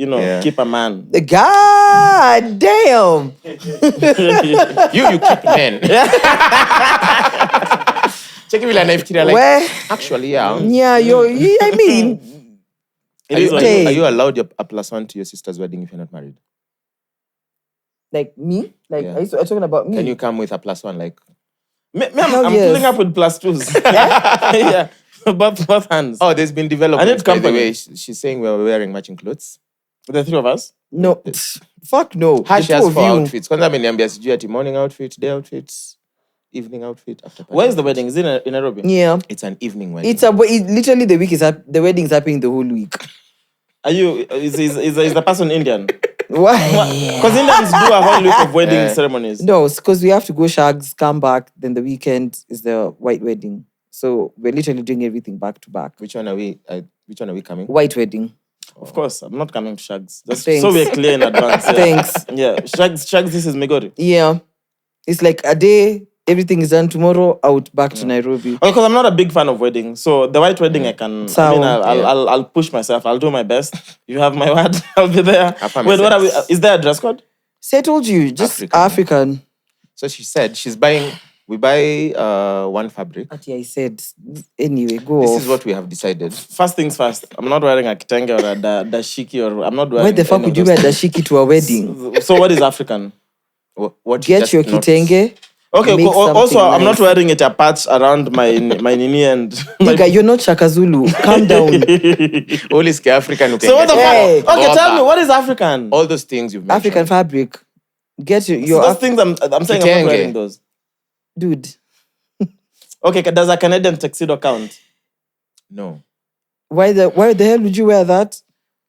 keep a man. God damn. You keep men. Check vile anaifikiria like Where? actually yeah. I mean, It is what Okay. Are you allowed a +1 to your sister's wedding if you're not married? like me? Like, Yeah. are you talking about me? Can you come with a +1 like? I'm yes. pulling up with +2s. Yeah. Both hands. Oh, there's been development. I need by the company. way. She's saying we're wearing matching clothes. The three of us. No. Fuck no. She The has two of 4 you. outfits. Kwanza ameniambia sijui ati morning outfit, day outfits, evening outfit, after party. Where is the wedding? Is it in Nairobi? Yeah. It's an evening wedding. Literally the week is the wedding is happening the whole week. Are you? Is the person Indian? Why? Because Indians do a whole week of wedding ceremonies. No, it's because we have to go shags, come back, then the weekend is the white wedding. So we're literally doing everything back to back. Which one are we coming? White wedding. Of course, I'm not coming to Shags. Just Thanks. so we're clear in advance. Yeah. Thanks. Yeah, Shags. This is Migori. Yeah. It's like a day, everything is done tomorrow, out back to Nairobi. Because I'm not a big fan of weddings, so the white wedding I can. I'll push myself. I'll do my best. You have my word. I'll be there. Wait, what are we? Is there a dress code? So I told you, just African. So she said we buy one fabric. But yeah, I said, anyway, go This off. is what we have decided. First things first. I'm not wearing a kitenge or a dashiki or I'm not wearing. Why the fuck would you wear dashiki to a wedding? So what is African? What Get just your not- kitenge. Okay. Make Also, something I'm not nice. wearing it a patch around my nini and. Nigga, you're not Shaka Zulu. Calm down. All is African. So what the Hey. fuck? Okay, tell me what is African? All those things you've mentioned. African fabric. Get your Those things I'm saying I'm not Kitenge. wearing those. dude. Okay, does a Canadian tuxedo count? No. Why the hell would you wear that?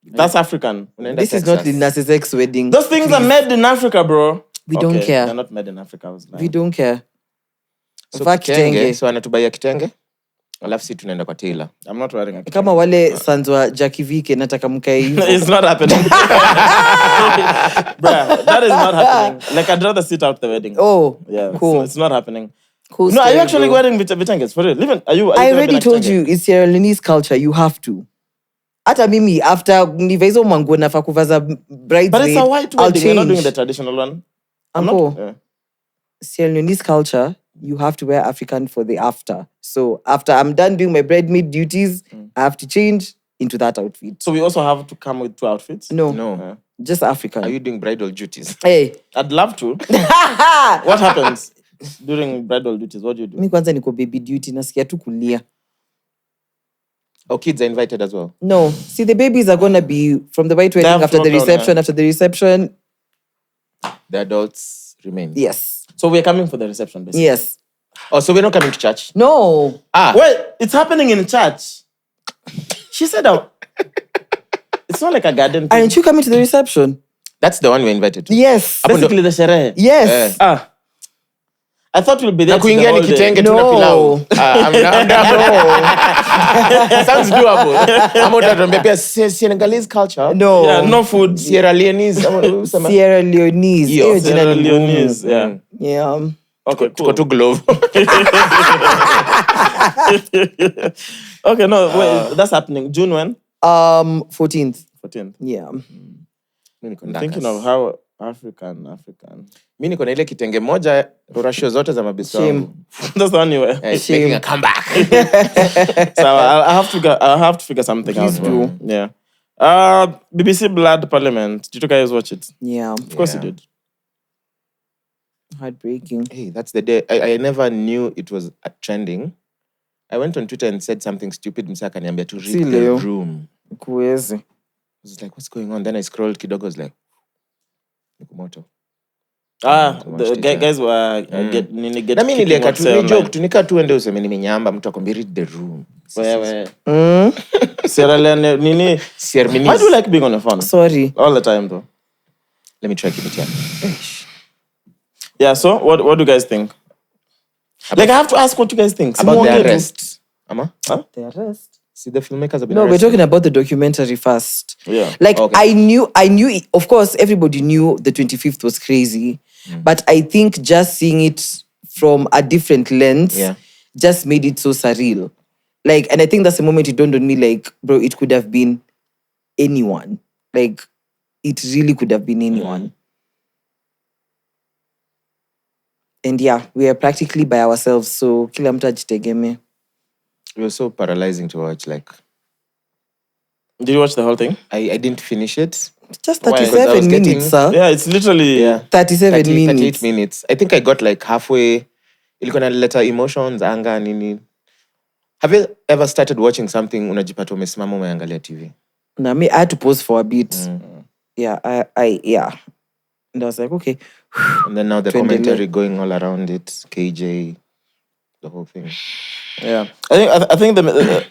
That's African. This is not Lil Nas X wedding. Those things are made in Africa, bro. We don't care. They're not made in Africa. I was lying. We don't care. So Fuck kitenge. So anatubaia kitenge. Alafu si tunaenda kwa tailor. I'm not wearing a kitenge. Kama wale sons wa Jackie Vike nataka mkae hivyo. It's not happening. Bruh, that is not happening. Like, I'd rather sit out the wedding. Oh, Yeah, cool. it's not happening. Cool No, are you story, actually bro. wearing vitenges? For real? Are you I gonna already be a told kitenge? you, it's Sierra Leone's culture. You have to. Hata mimi, after niva hizo manguo nafaa kuvaza bridesmaid, But it's a white I'll wedding. You're not doing change. the traditional one. Uncle, Yeah. Sierra Leone's culture, you have to wear African for the after. So after I'm done doing my bridesmaid duties, I have to change into that outfit. So we also have to come with 2 outfits? No, No. just African. Are you doing bridal duties? Hey, I'd love to. What happens during bridal duties? What do you do? mi kwanza niko baby duty, nasikia tu kulia. Oh, kids are invited as well. No, see the babies are gonna be from the white wedding have after the flown down, reception. yeah. After the reception, The adults remain. yes, So we're coming for the reception, basically. yes, Oh, so we're not coming to church? no. Wait, it's happening in church. She said, it's not like a garden thing. Aren't you coming to the reception? That's the one we're invited to. Yes, Basically the sherehe. yes. I thought we'll be there. Na kuingia ni kitenge tuna No. pilau. I'm down. Sounds doable. Ama utatuambia pia Senegalese culture. No, Yeah, no food. Sierra Leoneese. ama usema- Sierra Leoneese. Hiyo, Hiyo jina Sierra ni ngumu. Leoneese, yeah. Yeah. Okay, Tuko cool. tu glove. Okay, no, wait, that's happening. June when? 14th. 14th. Yeah. I'm thinking of how African. Mi niko na ile kitenge moja rorashio zote za mabisi Shame. wangu. That's the one you wear. Making a comeback. So I'll have to figure something Please out. do. Yeah. BBC Blood Parliament. Did you guys watch it? Yeah. Of course you did. Heartbreaking. Hey, that's the day. I never knew it was trending. I went on Twitter and said something stupid. Msa akaniambia to read Si the leo. room. Kuwezi. I was like, what's going on? Then I scrolled kidogo. I was like, Nikumoto. The guys were getting Na mimi nilieka tu ni online. joke tu nika tu ende useme nimenyamba mtu akwambia read the room. Wewe. Sierra Leone nini? Sierminis. Why do you like being on the phone? Sorry. All the time though. Let me try keep it here. Yeah, so what do you guys think? Like I have to ask what you guys think. About the Simuongee tu. arrest. Ama? The arrest. See the filmmakers have been No, we're arrested. talking about the documentary first. Yeah. Like Okay. I knew it, of course everybody knew the 25th was crazy, but I think just seeing it from a different lens just made it so surreal. Like, and I think that's the moment it dawned on me, like, bro, it could have been anyone. Like, it really could have been anyone. And yeah, we are practically by ourselves, so kila mtu ajitegeme. It was so paralyzing to watch. Like, Did you watch the whole thing? I didn't finish it. Just Why? 37 Because I was minutes, getting- sir. Yeah, it's literally 37 38 minutes. minutes. I think I got like halfway. Ilikuwa na letter emotions, anger, nini. Have you ever started watching something unajipata umesimama umeangalia TV? No, I had to pause for a bit. Yeah, yeah. And I was like, okay. And then now the Tuendelee. commentary going all around it, KJ, the whole thing. Yeah, I think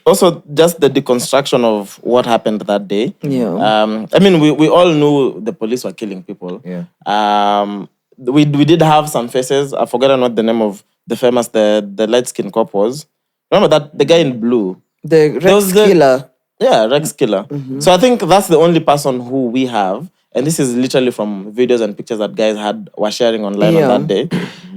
also just the deconstruction of what happened that day. Yeah. I mean, we all knew the police were killing people. Yeah. We did have some faces. I've forgotten what the name of the famous the light skinned cop was. Remember that the guy in blue? The There Rex was the- killer. Yeah, Rex Killer. So I think that's the only person who we have. And this is literally from videos and pictures that guys were sharing online Yeah. on that day.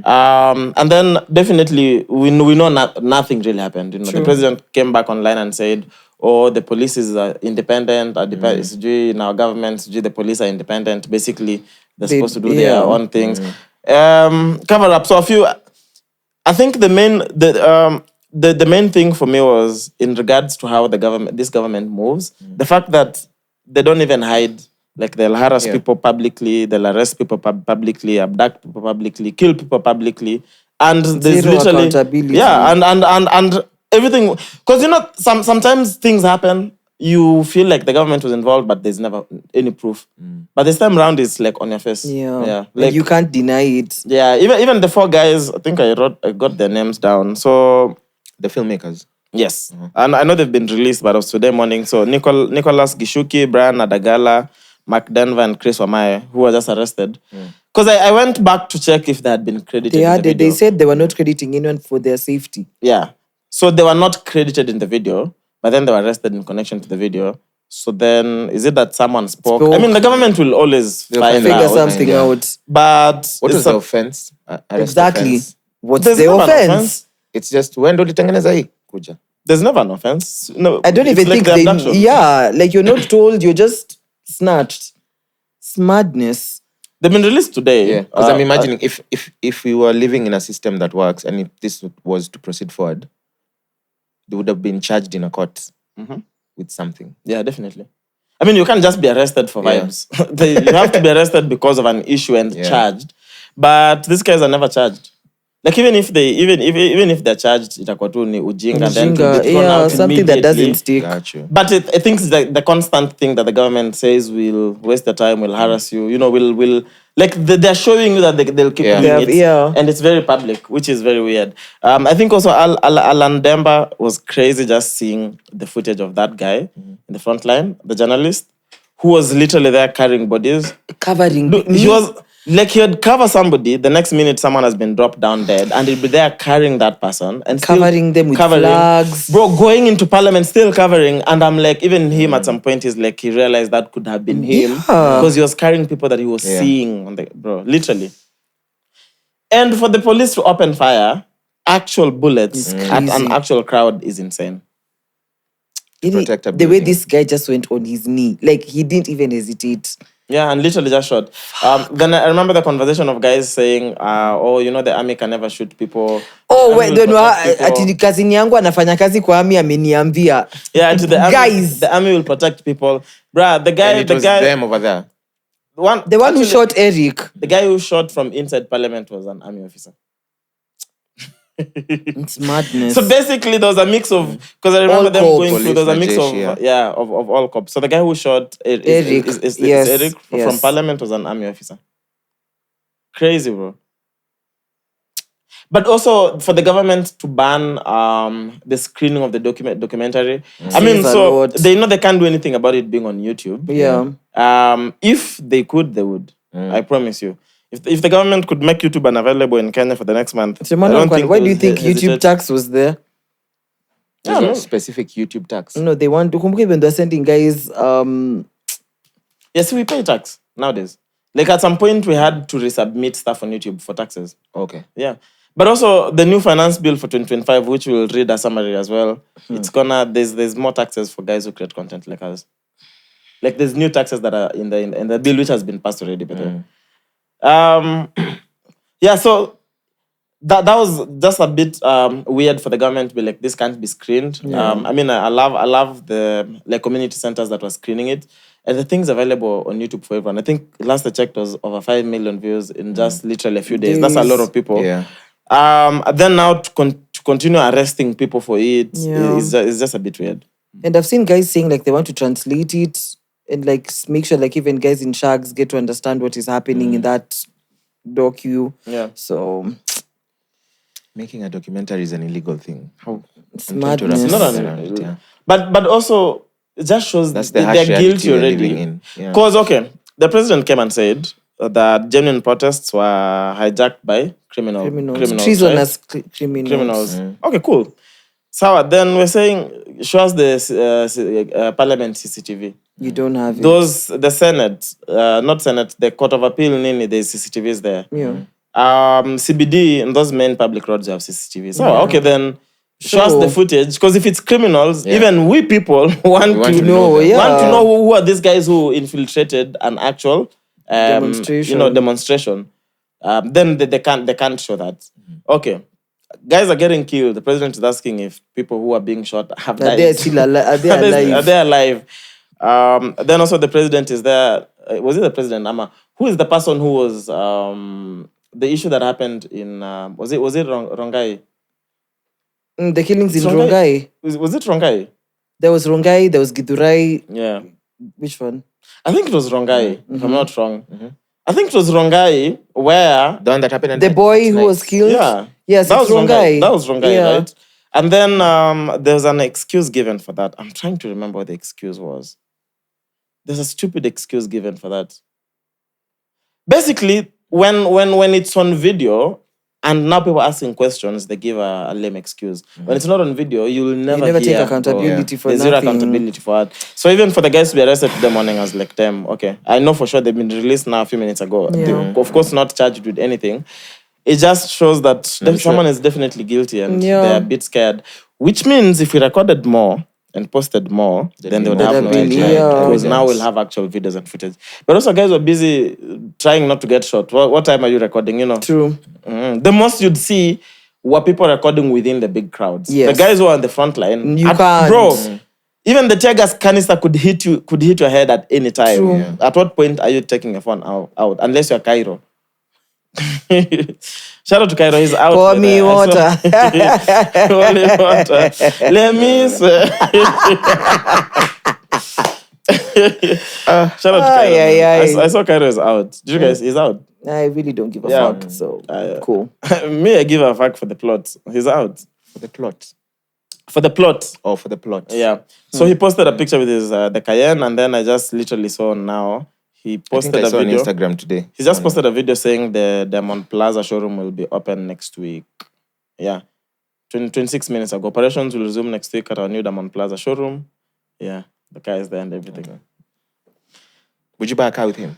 And then definitely we know nothing really happened. You know, the president came back online and said, "Oh, the police is independent. In our government, the police are independent. Basically, they're supposed to do their own things." Cover up. So I think the main thing for me was in regards to how this government moves. The fact that they don't even hide. Like they'll harass people publicly, they'll arrest people publicly, abduct people publicly, kill people publicly, and there's Zero literally accountability. and everything. Because you know sometimes things happen. You feel like the government was involved, but there's never any proof. But this time around, it's like on your face. Yeah. Like And you can't deny it. yeah, even the 4 guys. I think I got their names down. So The filmmakers. yes, and I know they've been released, but it was today morning. So Nicholas Gishuki, Brian Adagala, Mark Denver, and Chris Wamae, who were just arrested. Because I went back to check if they had been credited in the video. They said they were not crediting anyone for their safety. Yeah. So they were not credited in the video, but then they were arrested in connection to the video. So then, is it that someone spoke? I mean, the government will always find Figure out. something out. But What it's was the offense? Arrest Exactly. offense. What's There's the never an offense? It's just when do ulitengeneza hii? Kuja. There's never an offense. No, I don't it's even like think the they... abduction. Yeah, like you're not told, you're just snatched. It's madness. They've been released today. Yeah, because I'm imagining if we were living in a system that works and if this was to proceed forward, they would have been charged in a court with something. Yeah, definitely. I mean, you can't just be arrested for Yeah. vibes. You have to be arrested because of an issue and charged. But these guys are never charged. Like even if they're charged, itakuwa tu ni ujinga, then to be thrown out something that immediately. doesn't stick. Got you. But I think it's the constant thing that the government says will waste the time, will harass you. You know, will like they're showing you that they'll keep doing it, and it's very public, which is very weird. I think also Alan Demba was crazy just seeing the footage of that guy in the front line, the journalist, who was literally there carrying bodies. Covering. He was like he would cover somebody. The next minute, someone has been dropped down dead, and he'd be there carrying that person and still Covering them with flags. Bro, going into parliament, still covering. And I'm like, even him at some point is like, he realized that could have been him because he was carrying people that he was seeing on the literally. And for the police to open fire, actual bullets at an actual crowd is insane. Protect a The way building. this guy just went on his knee, like he didn't even hesitate. Yeah, and literally just shot. Then I remember the conversation of guys saying, the army can never shoot people. Oh, The wait, army will don't protect people. ati kazini yangu anafanya kazi kwa army ameniambia. Yeah, to the army, Guys. the army will protect people. Bruh, the guy, And it was them over there. The one who actually, shot Eric. the guy who shot from inside parliament was an army officer. It's madness. So basically, there was a mix of, because I remember All them cops. going through. There was a mix Police, of yeah. of all cops. So the guy who shot Eric, is yes, Eric from yes. Parliament was an army officer. Crazy, bro. But also for the government to ban the screening of the documentary. I mean, Seems a so lot. they know they can't do anything about it being on YouTube. Yeah. If they could, they would. I promise you. If the government could make YouTube unavailable in Kenya for the next month, Why do you think they would YouTube hesitate. tax was there? There's no. no specific YouTube tax. No, they want to kumbuka when they're sending guys Yes, we pay tax nowadays. Like at some point, we had to resubmit stuff on YouTube for taxes. Okay. Yeah. But also the new finance bill for 2025, which we'll read a summary as well. It's there's more taxes for guys who create content like us. Like there's new taxes that are in the bill, which has been passed already. By the way. Yeah, so that was just a bit weird for the government to be like, this can't be screened. I mean, I love the like community centers that were screening it, and the thing's available on YouTube for everyone. I think last I checked was over 5 million views in just literally a few days. That's a lot of people. Yeah. Then now to continue arresting people for it Yeah. is just a bit weird. and I've seen guys saying like they want to translate it and like make sure like even guys in shags get to understand what is happening in that docu. Yeah. So Making a documentary is an illegal thing. How? it's I'm trying to wrap madness. my Not head an- around it, yeah. But also it just shows That's the they're harsh reality guilty we're already. living in. Yeah. Because the president came and said that genuine protests were hijacked by criminals. Treasonous Right? criminals. Criminals. Okay, cool. So then we're saying, show us the parliament CCTV. You don't have it. The Senate, not Senate, the Court of Appeal, there's CCTVs there. Yeah. CBD and those main public roads have CCTVs. So okay, then show us So- the footage, because if it's criminals, even we people want want to to know know. them. Yeah. Want to know who are these guys who infiltrated an actual Demonstration. demonstration. Then they can't show that. Okay, guys are getting killed. The president is asking if people who are being shot have Are died. they still alive? Are they alive? Are they alive? Then also the president is there. Was it the president, Ama? Who is the person who was the issue that happened in was it Rongai? The killings in Rongai. Rongai. Was it Rongai? There was Rongai, there was Githurai. Yeah. Which one? I think it was Rongai, if I'm not wrong. I think it was Rongai where The one that happened at The night? boy who Night. was killed? yeah. Yes, that it's was Rongai. That was Rongai, Yeah. right? And then there was an excuse given for that. I'm trying to remember what the excuse was. There's a stupid excuse given for that. Basically, when it's on video and now people are asking questions, they give a lame excuse. When it's not on video, you'll never never take hear, accountability for there's zero nothing. accountability for that. So even for the guys to be arrested the morning, I was like, damn, okay. I know for sure they've been released now a few minutes ago. Yeah. They, of course, not charged with anything. It just shows that someone is definitely guilty and Yeah. they're a bit scared. Which means if we recorded more and posted more, then they would have no Definitely, idea. yeah. Because now we'll have actual videos and footage. But also, guys were busy trying not to get shot. What time are you recording? True. The most you'd see were people recording within the big crowds. Yes. The guys who are on the front line. You can't. Bro, even the tear gas canister could hit your head at any time. True. Yeah. At what point are you taking your phone out? Unless you're Cairo. Shout out to Cairo, he's out. Pour with, me water. Pour me water. Let me say. Shout out to Cairo. Ay. I saw Cairo is out. Did you guys? He's out. I really don't give a Yeah. fuck. So Yeah. cool. Me, I give a fuck for the plot. He's out. For the plot. For the plot. Oh, for the plot. Yeah. So he posted a picture with his the Cayenne, and then I just literally saw now. He I think posted I a saw on video. Instagram today. He just posted a video saying the Diamond Plaza showroom will be open next week. Yeah. 26 minutes ago. Operations will resume next week at our new Diamond Plaza showroom. Yeah. The car is there and everything. Okay. Would you buy a car with him?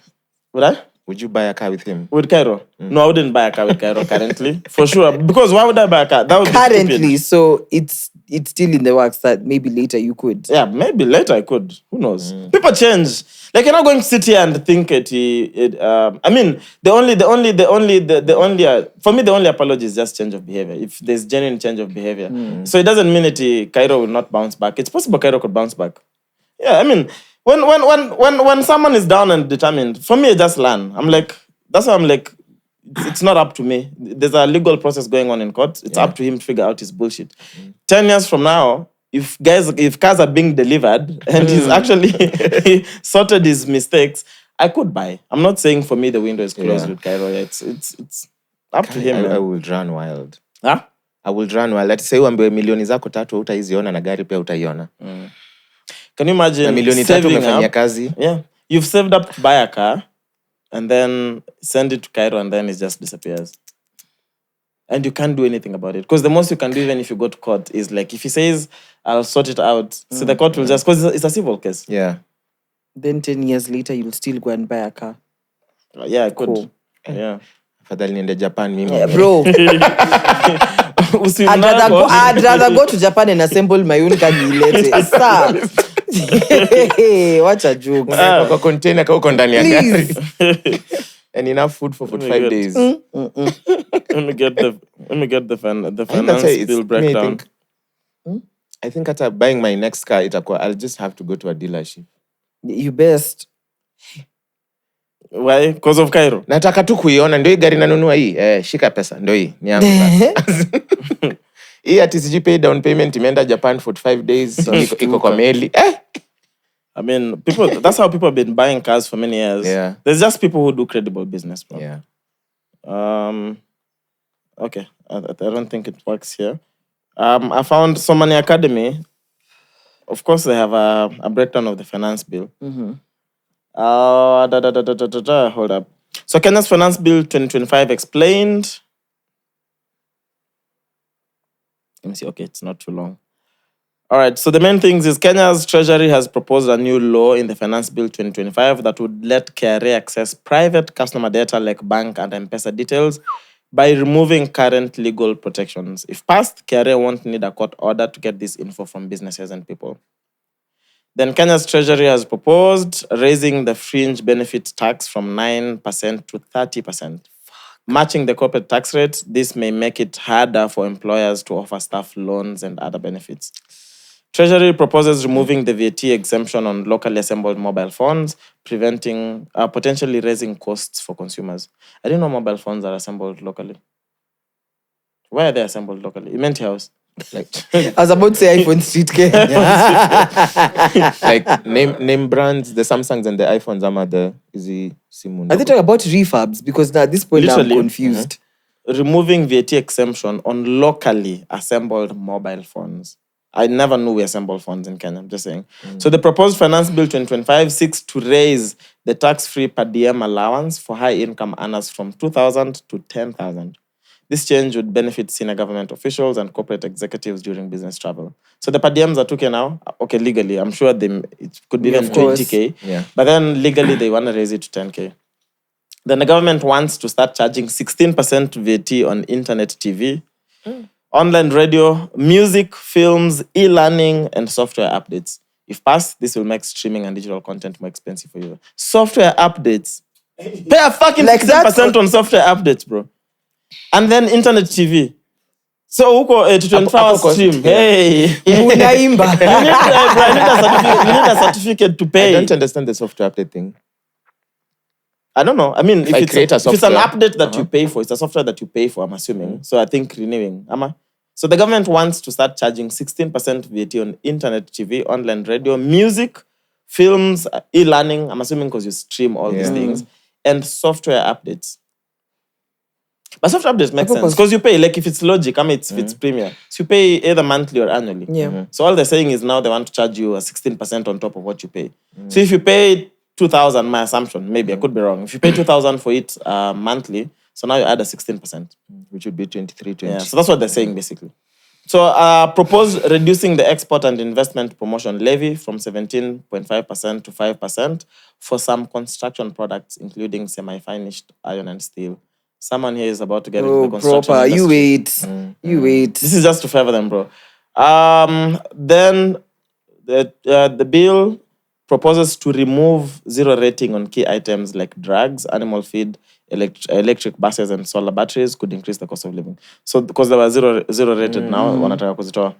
Would I? Would you buy a car with him? With Cairo? No, I wouldn't buy a car with Cairo currently. For sure. Because why would I buy a car? That would be Currently, stupid. so it's it's still in the works that maybe later you could. Yeah, maybe later I could. Who knows? People change. Like, you're not going to sit here and think I mean, for me, the only apology is just change of behavior. If there's genuine change of behavior. So it doesn't mean Cairo will not bounce back. It's possible Cairo could bounce back. Yeah, I mean, when someone is down and determined, for me, I just learn. That's why I'm like, it's not up to me. There's a legal process going on in court. It's up to him to figure out his bullshit. 10 years from now, if cars are being delivered and he's actually sorted his mistakes, I could buy. I'm not saying for me the window is closed with Cairo. It's up to him. I will run wild. Huh? I will run wild. Let's say uambiwe milioni zako 3 utaiziona na gari pia utaiona. Can you imagine Na milioni 3 umefanyia kazi? Yeah. You've saved up to buy a car and then send it to Cairo and then it just disappears. And you can't do anything about it. Because the most you can do, even if you go to court, is like, if he says, I'll sort it out, so the court will just, because it's a civil case. Yeah. Then 10 years later, you'll still go and buy a car. Yeah, I could. Cool. Yeah. Afadhali niende Japan mimi. Yeah, bro. I'd rather go to Japan and assemble my own car. Sir. What a joke. Kwa container kwa uko ndani ya gari. Please. And enough food for 45 days. Let me get the finance bill breakdown. I think after buying my next car, I'll just have to go to a dealership. You best. Why? Because of Cairo. Nataka tu kuiona ndio hii gari nanunua hii. Shika pesa ndio hii. Ni yangu sasa. Hii ati siji pay down payment imeenda Japan 45 days. So iko kwa meli. I mean, that's how people have been buying cars for many years. Yeah. There's just people who do credible business, bro. Yeah. Okay. I don't think it works here. I found Somani Academy. Of course, they have a breakdown of the finance bill. Hold up. So Kenya's Finance Bill 2025 explained. Let me see. Okay, it's not too long. All right, so the main things is Kenya's Treasury has proposed a new law in the Finance Bill 2025 that would let KRA access private customer data like bank and M-PESA details by removing current legal protections. If passed, KRA won't need a court order to get this info from businesses and people. Then Kenya's Treasury has proposed raising the fringe benefit tax from 9% to 30%. Matching the corporate tax rate, this may make it harder for employers to offer staff loans and other benefits. Treasury proposes removing the VAT exemption on locally assembled mobile phones, preventing potentially raising costs for consumers. I didn't know mobile phones are assembled locally. Why are they assembled locally? You meant house. Like, I was about to say iPhone Street Care. like name brands, the Samsungs and the iPhones are the easy simu. Are they talking about refurbs? Because now at this point now I'm Literally. confused. Removing VAT exemption on locally assembled mobile phones. I never knew we assemble phones in Kenya, I'm just saying. So the proposed Finance Bill 2025 seeks to raise the tax-free per diem allowance for high-income earners from 2,000 to 10,000. This change would benefit senior government officials and corporate executives during business travel. So the per diems are 2K now. Okay, legally, I'm sure it could be even 20K. Yeah. But then legally, they want to raise it to 10K. Then the government wants to start charging 16% VAT on internet TV, online radio, music, films, e-learning, and software updates. If passed, this will make streaming and digital content more expensive for you. Software updates. Pay a fucking Like 16% on software updates, bro. And then internet TV. So, uko 24-hour stream. Hey. Unaimba. You need a certificate to I pay. don't understand the software update thing. I don't know. I mean, if I it's create a an software. update that you pay for, it's a software that you pay for, I'm assuming. So I think renewing. So the government wants to start charging 16% VAT on internet TV, online radio, music, films, e-learning, I'm assuming because you stream all these things, and software updates. But software updates make sense because you pay, like if it's Logic, if it's Premiere, so you pay either monthly or annually. Yeah. So all they're saying is now they want to charge you a 16% on top of what you pay. So if you pay 2,000, my assumption, maybe I could be wrong. If you pay 2,000 for it monthly, so now you add a 16%. Which would be 23.20. Yeah, so that's what they're saying basically. So propose reducing the export and investment promotion levy from 17.5% to 5% for some construction products, including semi-finished iron and steel. Someone here is about to get into the construction proper. industry. You wait. You wait. This is just to favor them, bro. Then the bill proposes to remove zero rating on key items like drugs, animal feed, electric buses, and solar batteries could increase the cost of living. So because they were zero rated now, wanataka kuzitoa.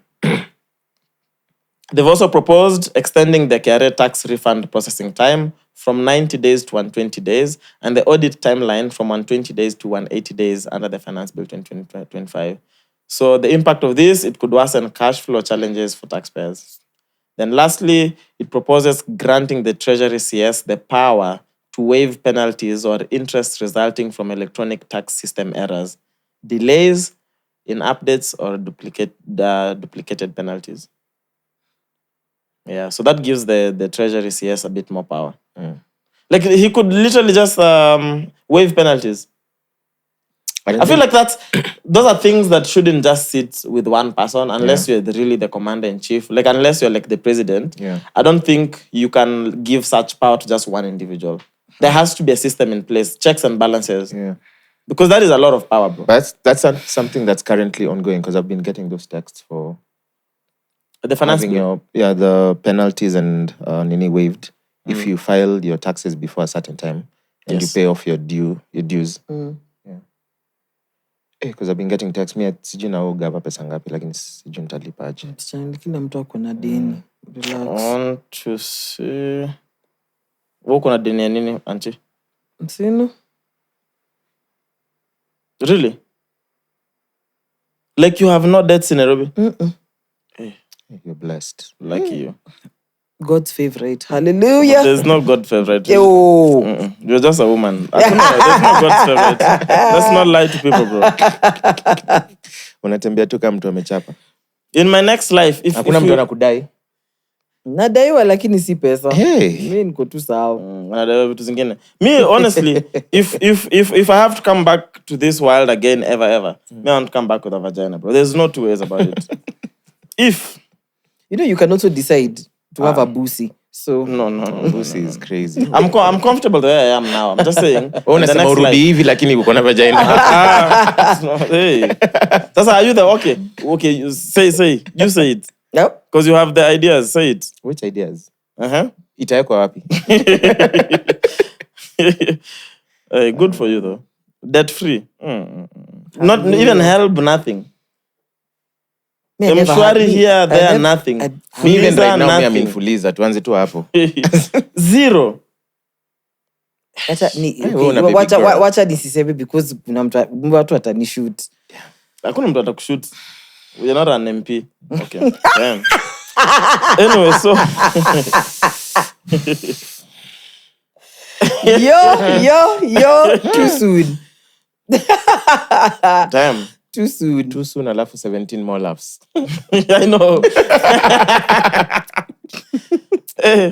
They've also proposed extending the KRA tax refund processing time from 90 days to 120 days and the audit timeline from 120 days to 180 days under the Finance Bill 2025. So the impact of this, it could worsen cash flow challenges for taxpayers. Then lastly, it proposes granting the Treasury CS the power to waive penalties or interest resulting from electronic tax system errors, delays in updates, or duplicated penalties. Yeah, so that gives the Treasury CS a bit more power. Like he could literally just waive penalties. I feel like those are things that shouldn't just sit with one person unless you're really the commander in chief. Like unless you're like the president. Yeah. I don't think you can give such power to just one individual. There has to be a system in place, checks and balances. Yeah. Because that is a lot of power, bro. But that's something that's currently ongoing because I've been getting those texts for The finance having bill. the penalties and nini waived if you file your taxes before a certain time and you pay off your dues. Because I've been getting texts. Me sijui naoga hapa pesa ngapi lakini sijui nitalipaje. Kila mtu ako na deni. Relax. I want to see. Wewe kuna deni ya nini, auntie? Sino? Really? Like you have no debts in Nairobi? You're blessed. Lucky you. God's favorite. Hallelujah. There's no God favorite. Yo. You're just a woman. There's no God's favorite. Let's not lie to people, bro. Unatembea tu kama mtu amechapa. In my next life, if Hakuna mtu anakudai. Nadaiwa lakini si pesa. Hey. Mimi niko tu sawa. Wanadaiwa vitu zingine. Me, honestly, if I have to come back to this world again, ever, me, I want to come back with a vagina, bro. There's no two ways about it. If you can also decide to have a boosie. So no. Pussy is crazy. I'm comfortable the way I am now. I'm just saying. Unasema urudi hivi lakini uko na vagina. Hey. Sasa, are you the okay? Okay, you say. You say it. Yep. Because you have the ideas. Say it. Which ideas? Uh-huh. Itawekwa wapi? Hey, good for you though. Debt free. Not even help, nothing. Mshwari here, there, nothing. Me even right now, me amenifuliza. Tuanze tu hapo. Zero. Wacha nisiseme because kuna watu watanishoot. Hakuna mtu atakushoot. You're not an MP. Okay. Damn. Anyway, so yo, too soon. Damn. Too soon. Too soon, alafu 17 more laughs. I know.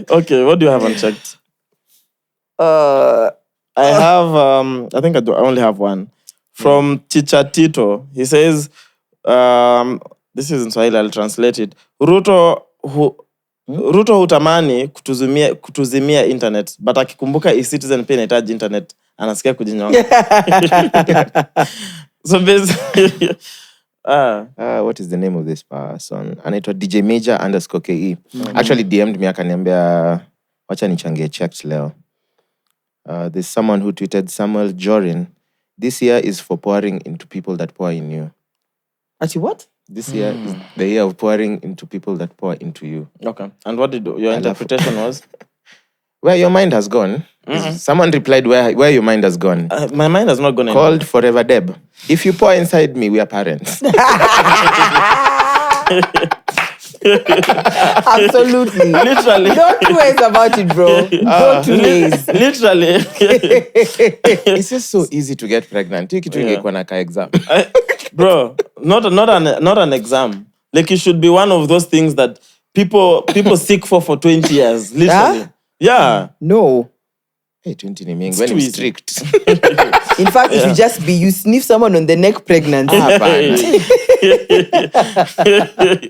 Okay, what do you have unchecked? I have, I think I only have one. From Chicha Tito. He says, this is in Swahili, I'll translate it. Ruto hutamani kutuzimia internet, but akikumbuka e-citizen pia inahitaji internet, anasikia kujinyonga. So basically, what is the name of this person? Anaitwa DJ Major _KE. Actually DM'd me akaniambia wacha nichangie checked leo. There's someone who tweeted, Samuel Jorin, this year is for pouring into people that pour in you. Actually, what? This year is the year of pouring into people that pour into you. Okay. And what did your interpretation was? Where your mind has gone. Someone replied, where your mind has gone. My mind has not gone anywhere. Called Forever Deb. If you pour inside me, we are parents. Absolutely. Literally. No two ways about it, bro. No two ways. Literally. It's just so easy to get pregnant. You can get one exam. Bro, not an exam. Like it should be one of those things that people seek for 20 years. Literally. Huh? Yeah. No. Hey, 20 ni mingi. When too it's easy. strict. In fact, it should be you sniff someone on the neck pregnant. And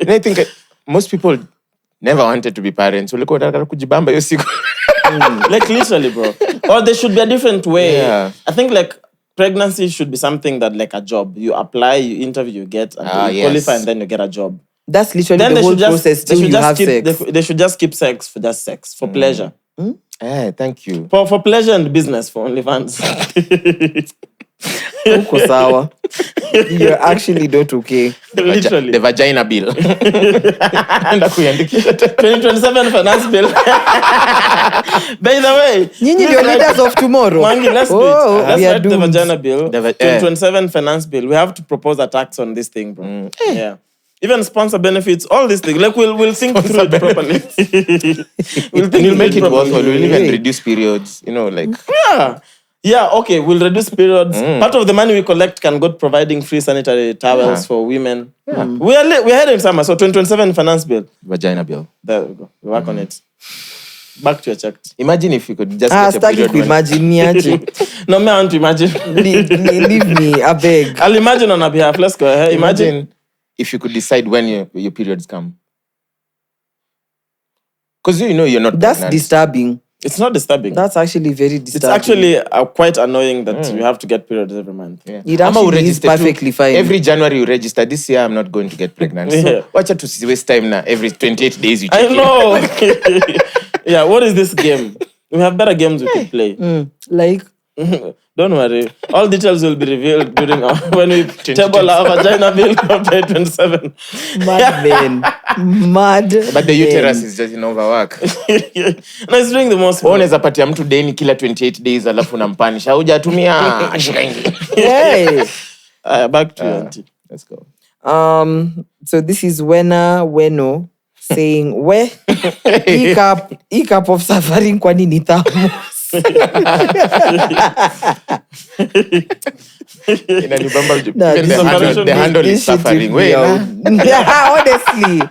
I think most people never wanted to be parents. Walikuwa wanataka kujibamba hiyo siku. Like literally, bro. Or there should be a different way. Yeah. I think like pregnancy should be something that like a job. You apply, you interview, you get, and you qualify, and then you get a job. That's literally Then the they whole should just process they till should you just have keep sex. they should just keep sex for just sex for pleasure. Thank you. For pleasure and business for OnlyFans. Uko sawa. You're actually not okay. Literally. The vagina bill. Enda kuiandikisha tena. 2027 finance bill. By the way, Nyinyi ndio leaders of tomorrow. Mwangi, let's do Oh, it. Let's we are write the doomed. vagina bill. The 2027 finance bill. We have to propose a tax on this thing, bro. Yeah. Even sponsor benefits, all these things. Like we'll think through it properly. We'll make it worthwhile. properly. We'll even reduce periods. You know, like Yeah, okay, we'll reduce periods. Part of the money we collect can go to providing free sanitary towels for women. We're heading somewhere. So 2027 finance bill. vagina bill. There we go. We work on it. Back to your check. Imagine if you could just Ah, get a staki period when- kuimagine niache. No, me, I want to imagine. Leave me, I beg. I'll imagine on our behalf. Let's go ahead. Imagine. if you could decide when your periods come. Because you know you're not That's pregnant. disturbing. It's not disturbing. That's actually very It's disturbing. actually quite annoying that you have to get periods every month. Yeah. It Ama actually is uregister tu. perfectly fine. Every January you register. This year I'm not going to get pregnant. Yeah. So watch out to waste time now. Every 28 days you check I in. know. Yeah, what is this game? We have better games we could play. Like, Don't worry. All details will be revealed during when we table our vagina bill for 2027. mad men. Mad. But the uterus is just in overwork. No, it's doing the most. Unaweza patia mtu deni kila 28 days alafu unampanisha. Hujatumia shilingi. Hey. Back to you, auntie. Let's go. So this is Weno saying, we hii cup of suffering kwa nini tamu? Inanibamba Nah, even this the handle is this shit suffering. tripped Wait, me out. Yeah, honestly.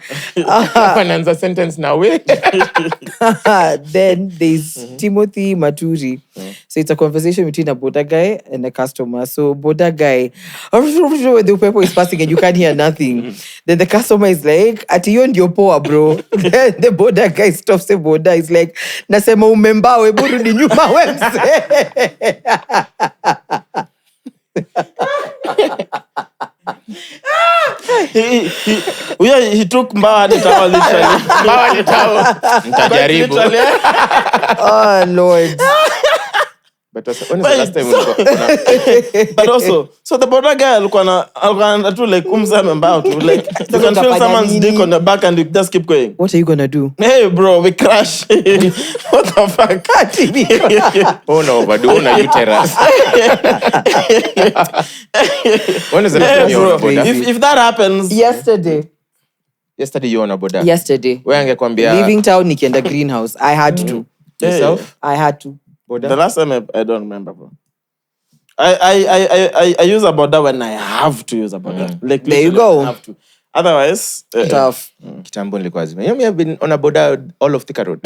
anaanza sentence now. Wait. Then there's Timothy Maturi. So it's a conversation between a border guy and a customer. So border guy, the people is passing and you can't hear nothing. Then the customer is like, ati yo ndio poa bro. Then the border guy stops the border. He's like, nasema umembawe burudi nyuma wemse. He took Mbawa hadi Tawa literally. Mbawa ni tao. Mtajaribu. Oh Lord. But when is the last time we got But also, so the border guy alikuwa tu like umsame mbao tu like you can feel someone's dick on the back and you just keep going. What are you gonna do? Hey bro, we crash. What the fuck? Oh no, but do na uterus. When is the last Hey time you were bro, on a border? if that happens, Yesterday. Yesterday you were on a border. Yesterday. Wewe angekwambia Leaving town nikienda greenhouse. I had to. yourself. I had to. the last time I don't remember, bro. I use a border when I have to use a border. Like There you literally go. I have to. Otherwise, Tough. Kitambo nilikuwa zima. You know me, I've been on a border all of Thika Road.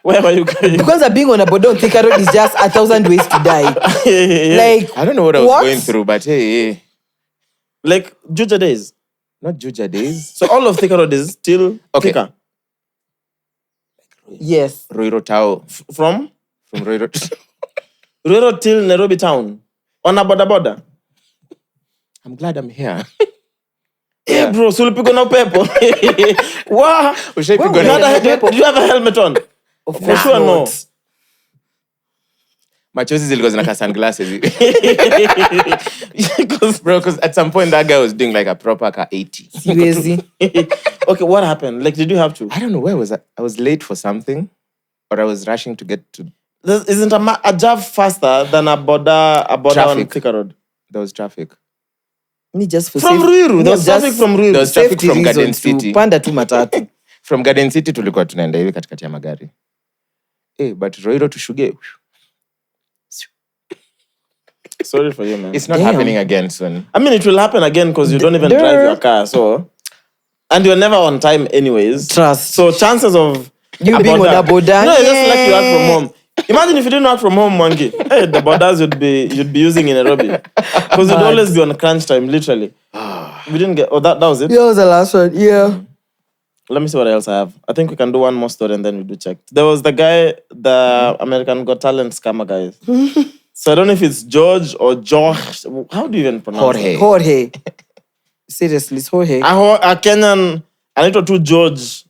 where were you going? Because being on a border on Thika Road is just 1,000 ways to die. Like, I don't know what I was going through, but hey, Like Juja days. not Juja days. So all of Thika Road is still Okay. Thika. yes. Roiro Tao. From Roiro. Ruiru till Nairobi town. On a border. I'm glad I'm here. Hey bro, so ulipigwa na upepo. Wow. Ushaipigwa You na- had a helmet- Did you have a helmet on? Of For sure, no. Machozi zilikuwa zinaka sunglasses. Bro, because at some point that guy was doing like a proper 80. Siwezi. Okay, what happened? Like, did you have to? I don't know, where was I? I was late for something, or I was rushing to get to. Isn't a job faster than a border on Traffic. Thika Road? There was traffic. Ni just for From safe- Ruiru. ni There was just traffic from Ruiru. There was traffic safety from Garden reasons to City. Panda tu matatu. From Garden City tulikuwa tunaenda hivi katikati ya magari. But Roiro to Shuge. Sorry for you, man. It's not Damn. happening again soon. I mean, it will happen again because you don't even drive your car, so. And you're never on time anyways. Trust. So chances of You being on a border. No, it's just like you work from home. Imagine if you didn't work from home, Mwangi. Hey, the borders you'd be using in Nairobi. Because you'd always be on crunch time, literally. We didn't get... Oh, that was it? Yeah, was the last one. Yeah. Let me see what else I have. I think we can do one more story and then we do check. There was the guy, the American Got Talent scammer guy. So I don't know if it's George or Josh. How do you even pronounce it? Jorge. Jorge. Seriously, so hey. A Kenyan, anaitwa tu George.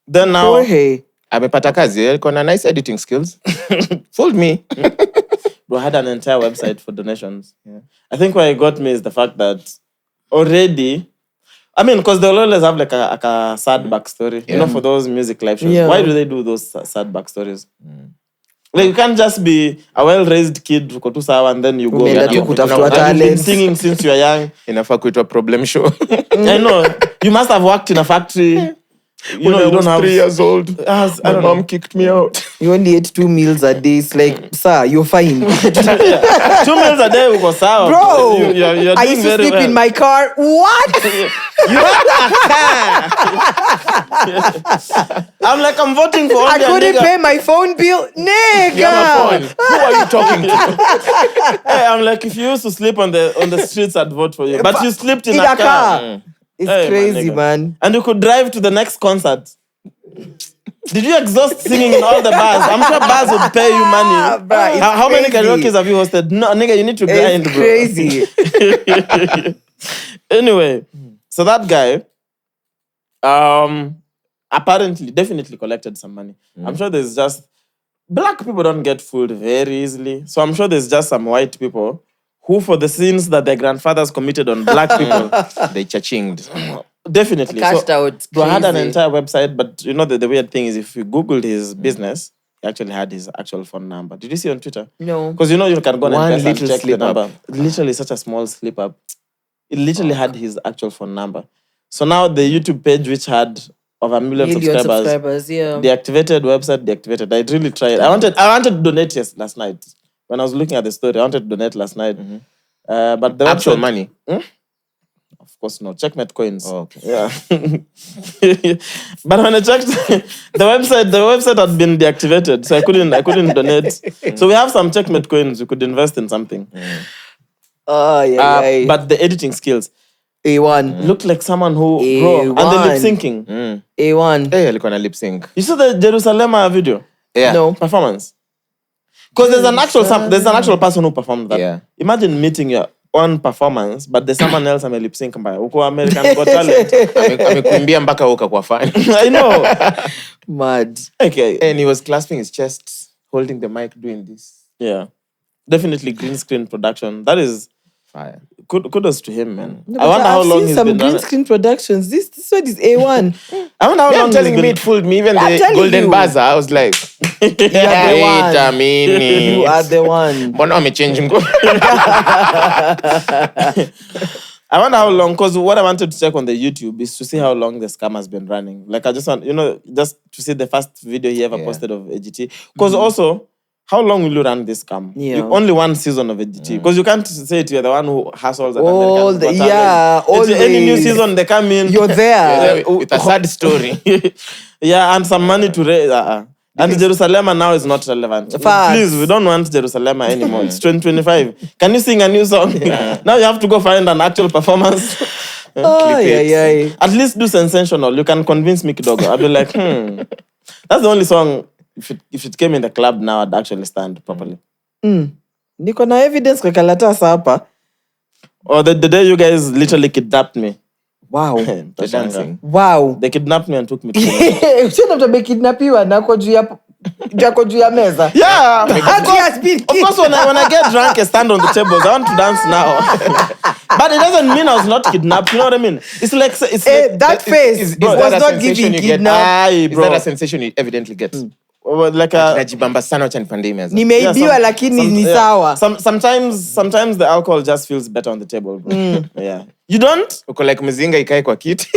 Then now, So hey. Amepata kazi, alikuwa na nice editing skills. Fooled me. bro, I had an entire website for donations. Yeah. I think what got me is the fact that already, I mean, because they'll always have like a sad backstory. You know, for those music live shows. Yeah. Why do they do those sad backstories? Like, you can't just be a well-raised kid, uko tu sawa, and then you go. Umeenda tu kutafuta And you've been talent. singing since you were young. Inafaa kuitwa problem show. I know. You must have worked in a factory. You know, you don't have 3 years old. I My don't mom kicked me out. You only ate 2 meals a day. It's like, sir, you're fine. 2 meals a day, uko sawa. Bro, You're I doing used to very sleep well. in my car. What? You have a car. I'm like, I'm voting for I only a couldn't nigga. pay my phone bill. Nigga. Who are you talking to? Hey, I'm like, if you used to sleep on the streets, I'd vote for you. But you slept in a car. It's Hey, my crazy, nigga. man. And you could drive to the next concert. Did you exhaust singing in all the bars? I'm sure bars would pay you money. Bruh, it's How many crazy. karaoke's have you hosted? No, nigga, you need to grind, It's bro. crazy. Anyway, so that guy, apparently, definitely collected some money. I'm sure there's just black people don't get fooled very easily. So I'm sure there's just some white people who, for the sins that their grandfathers committed on black people, They cha-chinged. definitely. Cashed out. Bro, I had an Crazy. entire website, but you know the weird thing is if you Googled his business, he actually had his actual phone number. Did you see on Twitter? No. Because you know you can go on One M-PESA and little check the slip up. number. Literally such a small slip up. It literally had his actual phone number. So now the YouTube page, which had over a million subscribers, yeah. deactivated website, deactivated. I really tried. I wanted to donate last night. When I was looking at the story, I wanted to donate last night. But the Actual website- money. Of course not. Checkmate coins. Oh, okay. Yeah. But when I checked the website had been deactivated, so I couldn't donate. So we have some checkmate coins. We could invest in something. Oh, yeah. But the editing skills A1. looked like someone who bro, and the lip A1. syncing. A1. Hey, alikuwa na lip sync. You saw the Jerusalem video? Yeah. No. Performance. Because there's an actual person who performed that. Yeah. Imagine meeting your own performance, but there's someone else ame lip sync mbaya. Uko American Got Talent. Amekuimbia mpaka uka kwa fan. I know. Mad. Okay. And he was clasping his chest, holding the mic, doing this. Yeah. Definitely green screen production. That is Fire. kudos to him, man. No, I but wonder how I've long seen he's some been green running. screen productions. This one is A1. I wonder how Yeah, long I'm telling he's me, been. it fooled me. Even I'm the telling Golden you. Buzzer, I was like, You are the wait one. a minute. You are the one. Mbona wamechange ngo? I wonder how long, because what I wanted to check on the YouTube is to see how long the scam has been running. Like, I just want, just to see the first video he ever posted of AGT. Because also, how long will you run this scam? Yeah. Only one season of AGT. Because you can't say it, you're the one who hustles at All American the- Got Talent. yeah, It's any new always. season, they come in. You're there. With a sad story. Yeah, and some money to raise. And Jerusalem now is not relevant. Facts. Please, we don't want Jerusalem anymore. It's 2025. Can you sing a new song? Now you have to go find an actual performance. Oh, Clip it. yeah. At least do sensational. You can convince Mickey Dogo. I'll be like, That's the only song. If it came in the club now, I'd actually stand properly. Niko na evidence kwa karatasi hapa. Or the day you guys literally kidnapped me. Wow. The dancing. Wow. They kidnapped me and took me to the Usiona mtu amekidnapiwa na ako juu ya meza. Yeah. He has been Of course, when I get drunk, I stand on the tables. I want to dance now. But it doesn't mean I was not kidnapped. You know what I mean? It's like That face Is was that a not sensation giving you get? kidnap. Aye, Is bro. that a sensation you evidently get? Like a Najibamba sana wacha nipande hii meza. Nimeibiwa lakini ni sawa. Sometimes the alcohol just feels better on the table. Bro. Yeah. You don't? Uko like mzinga ikae kwa kiti.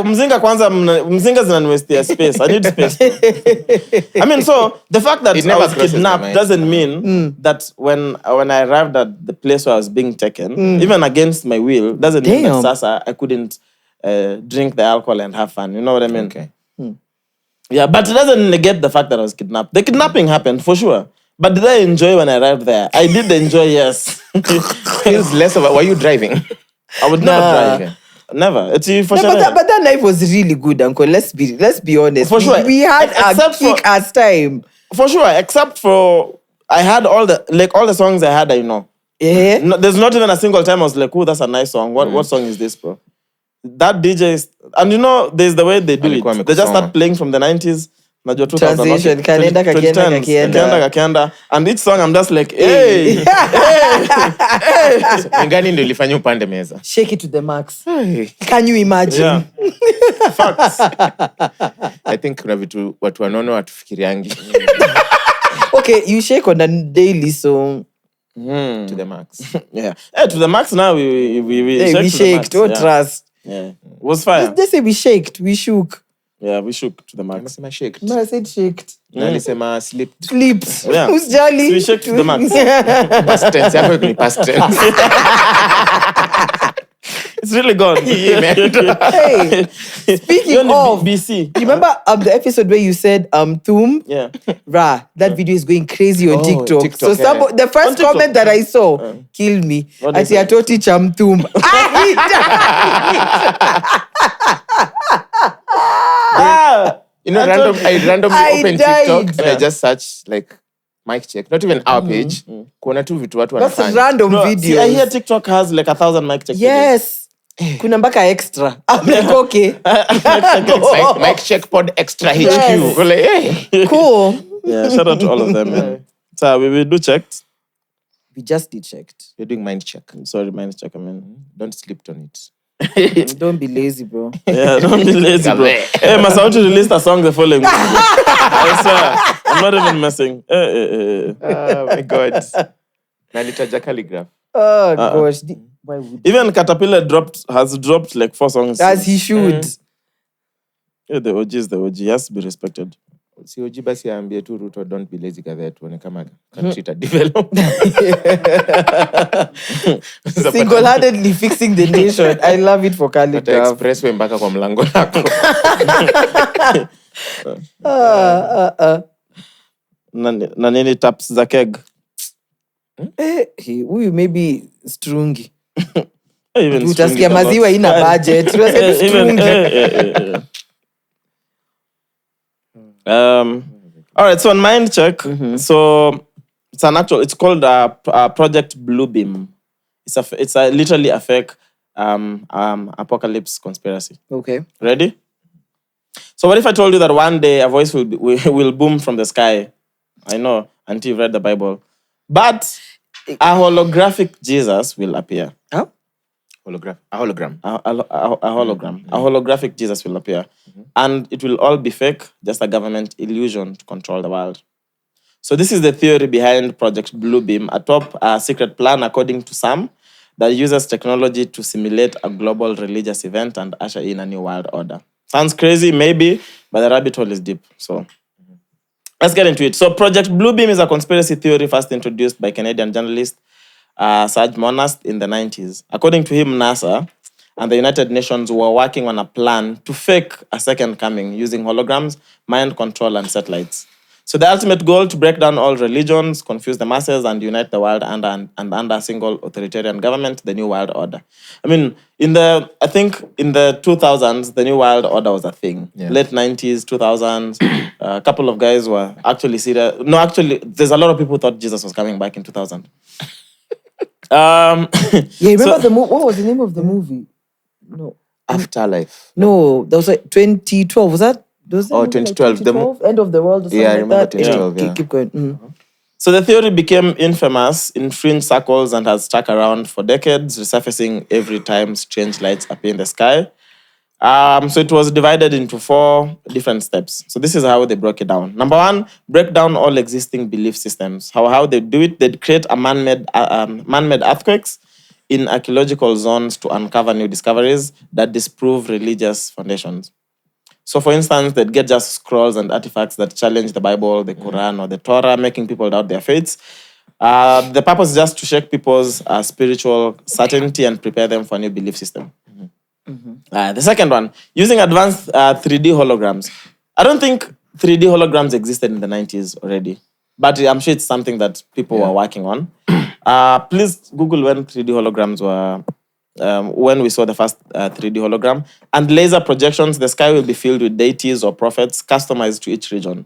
Mzinga kwanza, mzinga zinaniwestia space. I need space. I mean, so the fact that It I never was crosses my kidnapped mind. doesn't mean that when I arrived at the place where I was being taken, even against my will, doesn't mean that Damn. Sasa I couldn't drink the alcohol and have fun. You know what I mean? Okay. Yeah, but it doesn't negate the fact that I was kidnapped. The kidnapping happened for sure. But did I enjoy when I arrived there? I did enjoy, yes. Feels less of a... Were you driving? I would never Nah. drive. Okay. Never. It's for No, sure. but that life was really good, Uncle. Let's be honest. For sure. We had a Except for- kick-ass time. For sure, except for I had all the songs I had, I know. Yeah. No, there's not even a single time I was like, oh, that's a nice song. What song is this, bro? That DJ is... And you know, there's the way they do Alikuwa it. They just amekusoma. start playing from the 90s. Najua 2000, Translation, kanenda, kakienda, 2010s, kakienda. kakienda. And each song I'm just like, hey. Ni gani ndio ilifanya upande meza? Shake it to the max. Hey. Can you imagine? Yeah. Facts. I think kuna vitu watu wanono watufikiriangi Okay, you shake on a daily, so to the max. Yeah. Hey, to the max now, we hey, we to the max. shaked. Don't Yeah. trust. Yeah. It was fire. They say we shaked. We shook. Yeah, we shook to the max. Amesema shaked. No, I said shaked. Na alisema slipped. Flipped. Yeah. Who's jolly? So we shake to the max. Past tense yako ni past tense. It's really gone. Hey, speaking You're of, BC. you remember the episode where you said Thum? Yeah. Ra, that video is going crazy on Oh, TikTok. TikTok, So yeah. the first On TikTok. comment that I saw killed me. What is Ati it? atoti chamthum. You know, I randomly I open died. TikTok and I just search like mic check. Not even our page. Kuona tu vitu watu That's wanafanya. random No, videos. see, I hear TikTok has like 1,000 mic check. Yes. Kuna mpaka extra. I'm like, okay. Mic check pod extra HQ. Yes. We're like, hey. Cool. Yeah, shout out to all of them, man. So we do checked. We just did checked. You're doing mind check. Sorry, mind check, I mean. Don't sleep on it. Don't be lazy, bro. Yeah, don't be lazy, bro. Hey, Masauti released a song the following week. I swear. I'm not even messing. Oh my God. Nalitaja calligraph. Oh, gosh. Why would Even Caterpillar has dropped like 4 songs. as he should. Yeah, the OG is the OG. He has to be respected. Si oji basi aambie tu Ruto don't be lazy kadhaa tuone kama country ta develop. Single-handedly fixing the nation. I love it for Hata calligraph. expressway mpaka kwa mlango lako. Na nini taps za keg. Huyu maybe strungi. Even Utasikia Strungi maziwa ina cannot- budget. Utasikia Even- strungi. All right, so on mind check, so it's called Project Bluebeam. It's literally a fake apocalypse conspiracy. Okay. Ready? So what if I told you that one day a voice will boom from the sky? I know, until you've read the Bible. But a holographic Jesus will appear. Huh? A hologram. A holographic Jesus will appear. And it will all be fake, just a government illusion to control the world. So this is the theory behind Project Bluebeam, a top secret plan, according to some, that uses technology to simulate a global religious event and usher in a new world order. Sounds crazy, maybe, but the rabbit hole is deep. So let's get into it. So Project Bluebeam is a conspiracy theory first introduced by Canadian journalist Serge Monast in the 90s. According to him, NASA and the United Nations were working on a plan to fake a second coming using holograms, mind control, and satellites. So the ultimate goal to break down all religions, confuse the masses, and unite the world under a single authoritarian government, the New World Order. I mean, I think in the 2000s, the New World Order was a thing. Yeah. Late 90s, 2000s, a couple of guys were actually serious. No, actually, there's a lot of people who thought Jesus was coming back in 2000. Yeah, remember what was the name of the movie? No. Afterlife. No, that was like 2012. Was that? Was that Oh, movie like 2012. End of the world or something Yeah, I like remember that? 2012, yeah. Keep going. So the theory became infamous in fringe circles and has stuck around for decades, resurfacing every time strange lights appear in the sky. So it was divided into 4 different steps. So this is how they broke it down. Number 1, break down all existing belief systems. How they do it, they'd create a man-made earthquakes in archaeological zones to uncover new discoveries that disprove religious foundations. So for instance, they'd get just scrolls and artifacts that challenge the Bible, the Quran, or the Torah, making people doubt their faiths. The purpose is just to shake people's spiritual certainty and prepare them for a new belief system. The second one, using advanced 3D holograms. I don't think 3D holograms existed in the 90s already, but I'm sure it's something that people were working on. Please Google when 3D holograms were, when we saw the first 3D hologram. And laser projections, the sky will be filled with deities or prophets customized to each region.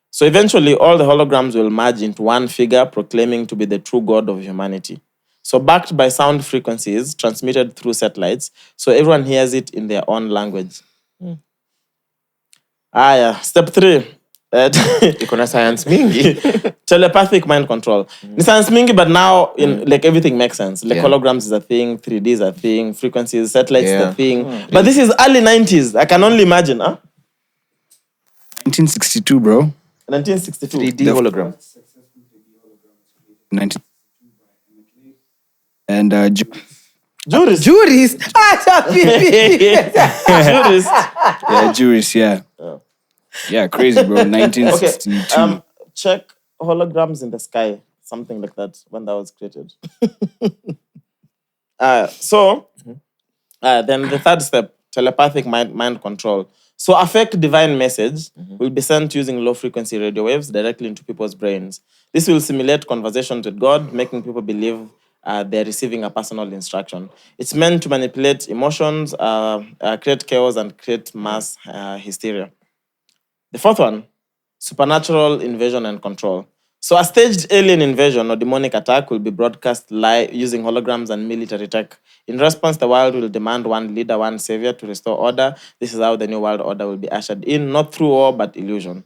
So eventually, all the holograms will merge into one figure proclaiming to be the true God of humanity. So backed by sound frequencies transmitted through satellites, so everyone hears it in their own language. Step 3. Iko na science mingi. Telepathic mind control. Ni science mingi, but now like everything makes sense. Like holograms is a thing, 3D is a thing, frequencies, satellites is a thing. But this is early 90s. I can only imagine, 1962, bro. 1962. 3D hologram. 19. And Jurist. Jurist. Jurist. yeah, Jurist, yeah. Yeah, crazy, bro. 1962. Check holograms in the sky. Something like that when that was created. Then the third step, telepathic mind control. So a fake divine message will be sent using low frequency radio waves directly into people's brains. This will simulate conversations with God, making people believe they're receiving a personal instruction. It's meant to manipulate emotions, create chaos, and create mass hysteria. The fourth one, supernatural invasion and control. So a staged alien invasion or demonic attack will be broadcast live using holograms and military tech. In response, the world will demand one leader, one savior to restore order. This is how the new world order will be ushered in, not through war, but illusion.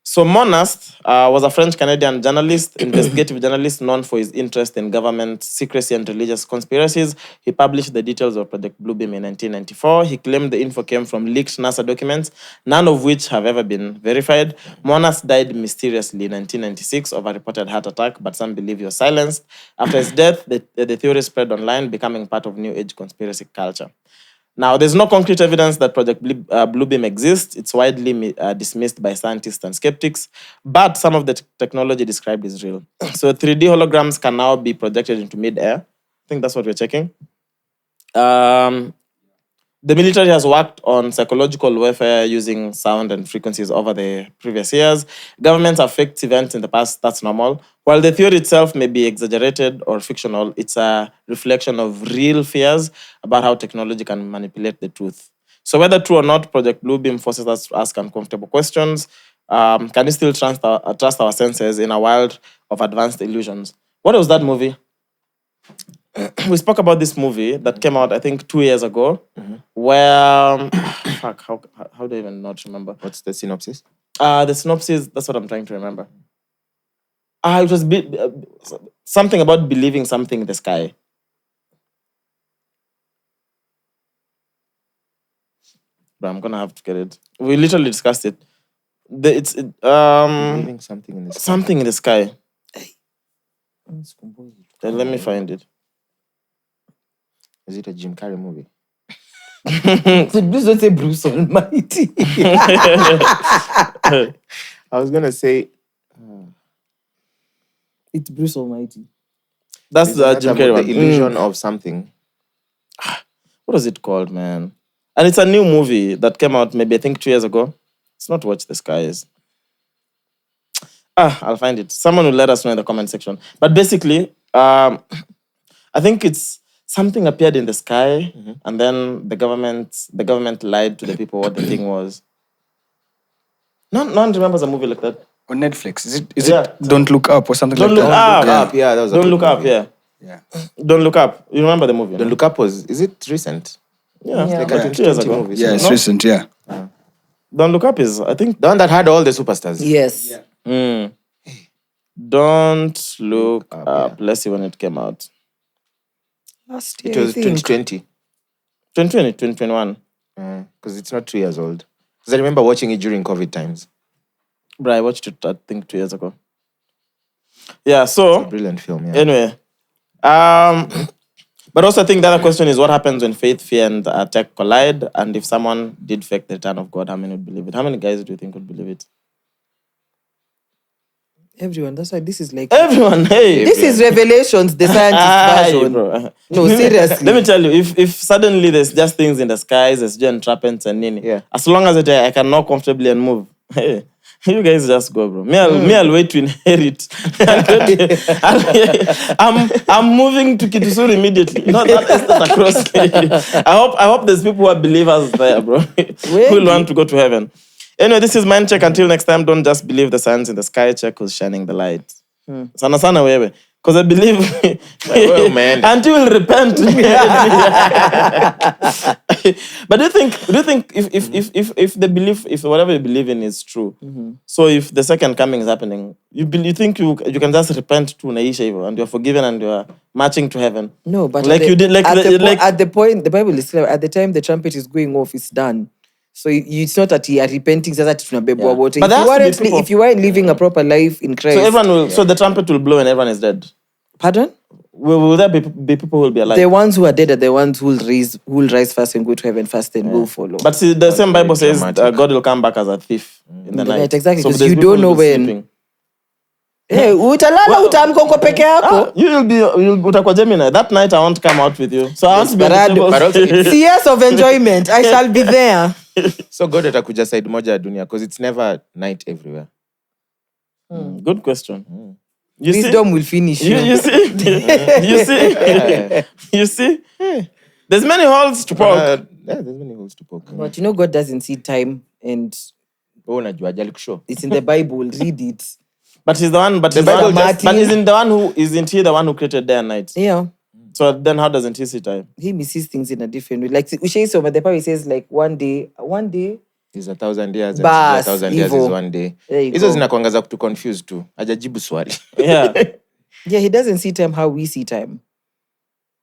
So Monast was a French-Canadian journalist, investigative journalist known for his interest in government secrecy and religious conspiracies. He published the details of Project Bluebeam in 1994. He claimed the info came from leaked NASA documents, none of which have ever been verified. Monast died mysteriously in 1996 of a reported heart attack, but some believe he was silenced. After his death, the theory spread online, becoming part of New Age conspiracy culture. Now, there's no concrete evidence that Project Bluebeam exists. It's widely dismissed by scientists and skeptics, but some of the technology described is real. So 3D holograms can now be projected into mid-air. I think that's what we're checking. The military has worked on psychological warfare using sound and frequencies over the previous years. Governments have faked events in the past, that's normal. While the theory itself may be exaggerated or fictional, it's a reflection of real fears about how technology can manipulate the truth. So whether true or not, Project Bluebeam forces us to ask uncomfortable questions. Can we still trust our senses in a world of advanced illusions? What was that movie? We spoke about this movie that came out, I think, 2 years ago, where how do I even not remember? What's the synopsis? The synopsis, that's what I'm trying to remember. It was something about believing something in the sky. But I'm gonna have to get it. We literally discussed it. Believing something in the sky. Something in the sky. Let me find it. Is it a Jim Carrey movie? So please don't say Bruce Almighty. I was gonna say It's Bruce Almighty. That's the Jim Carrey one. The illusion of something. What is it called, man? And it's a new movie that came out maybe I think 2 years ago. It's not Watch the Skies. I'll find it. Someone will let us know in the comment section. But basically, I think it's something appeared in the sky, and then the government lied to the people what the thing was. No one remembers a movie like that. On Netflix. Is it Don't Look Up or something Don't like Look that? Up. Yeah, that was a Don't good Look Up, movie. yeah. Yeah. Don't Look Up. You remember the movie? Don't Look Up is it recent? Yeah, Yeah. like Like a 2 years 2020 ago. movie. Yeah, it's No? recent, yeah. Don't Look Up is, I think, The one that had all the superstars. Yes. Don't Look Up, Up. Let's see when it came out. Last It year, was I think. 2020. 2020, 2021. Because it's not 2 years old. Because I remember watching it during COVID times. Bro, I watched it, I think, 2 years ago. Yeah, so, Brilliant film, yeah. anyway. But also I think the other question is what happens when faith, fear, and tech collide? And if someone did fake the return of God, how many would believe it? How many guys do you think would believe it? Everyone. That's why this is like. Everyone, hey. This is Revelations, the scientist version. Bro. No, seriously. Let me tell you, if suddenly there's just things in the skies, there's giant trappings and nini, Yeah. as long as I can knock comfortably and move, hey, you guys just go, bro. Me, I'll wait to inherit. I'm moving to Kitusuri immediately. Not that estate across. I hope there's people who are believers there, bro. Who will want to go to heaven. Anyway, this is Mind Check. Until next time, don't just believe the signs in the sky. Check who's shining the light. Sana sana wewe. Because I believe Well, man. until you will repent. But do you think if the belief, if whatever you believe in is true, so if the second coming is happening, you think you can just repent to naisha hivyo and you're forgiven and you're marching to heaven? No, but like you did, like at the point, the Bible is clear. At the time the trumpet is going off, it's done. So it's not that you are repenting. Sasa tunabebwa wote. But If you weren't living a proper life in Christ, so everyone will. So the trumpet will blow and everyone is dead. Pardon? Will there be people who will be alive? The ones who are dead are the ones who will rise first and go to heaven first and will follow. But see, the same Bible says God will come back as a thief in the night. Right, exactly. So Because there's you people don't know who will be when. sleeping. Utalala utaamka uko peke yako. You'll utakuwa Gemini. That night I won't come out with you. So I want to be at the table. But also CS of enjoyment. I shall be there. so God atakuja side moja ya dunia because it's never night everywhere. Good question. You Wisdom will finish you. You see? You see? There's many holes to poke. There's many holes to poke. But you know God doesn't see time, and Unajua alikushow. it's in the Bible. Read it. But he's the one. But Bible isn't he the one who created day and night? Yeah. So then, how doesn't he see time? He misses things in a different way. Like Ushay Soma, the Bible says like one day is 1,000 years and Bas, 1,000 years hivyo. is one day. There you Hizo go. zinakuangaza kutu confuse tu. Hajajibu swali. Yeah. Yeah, he doesn't see time how we see time.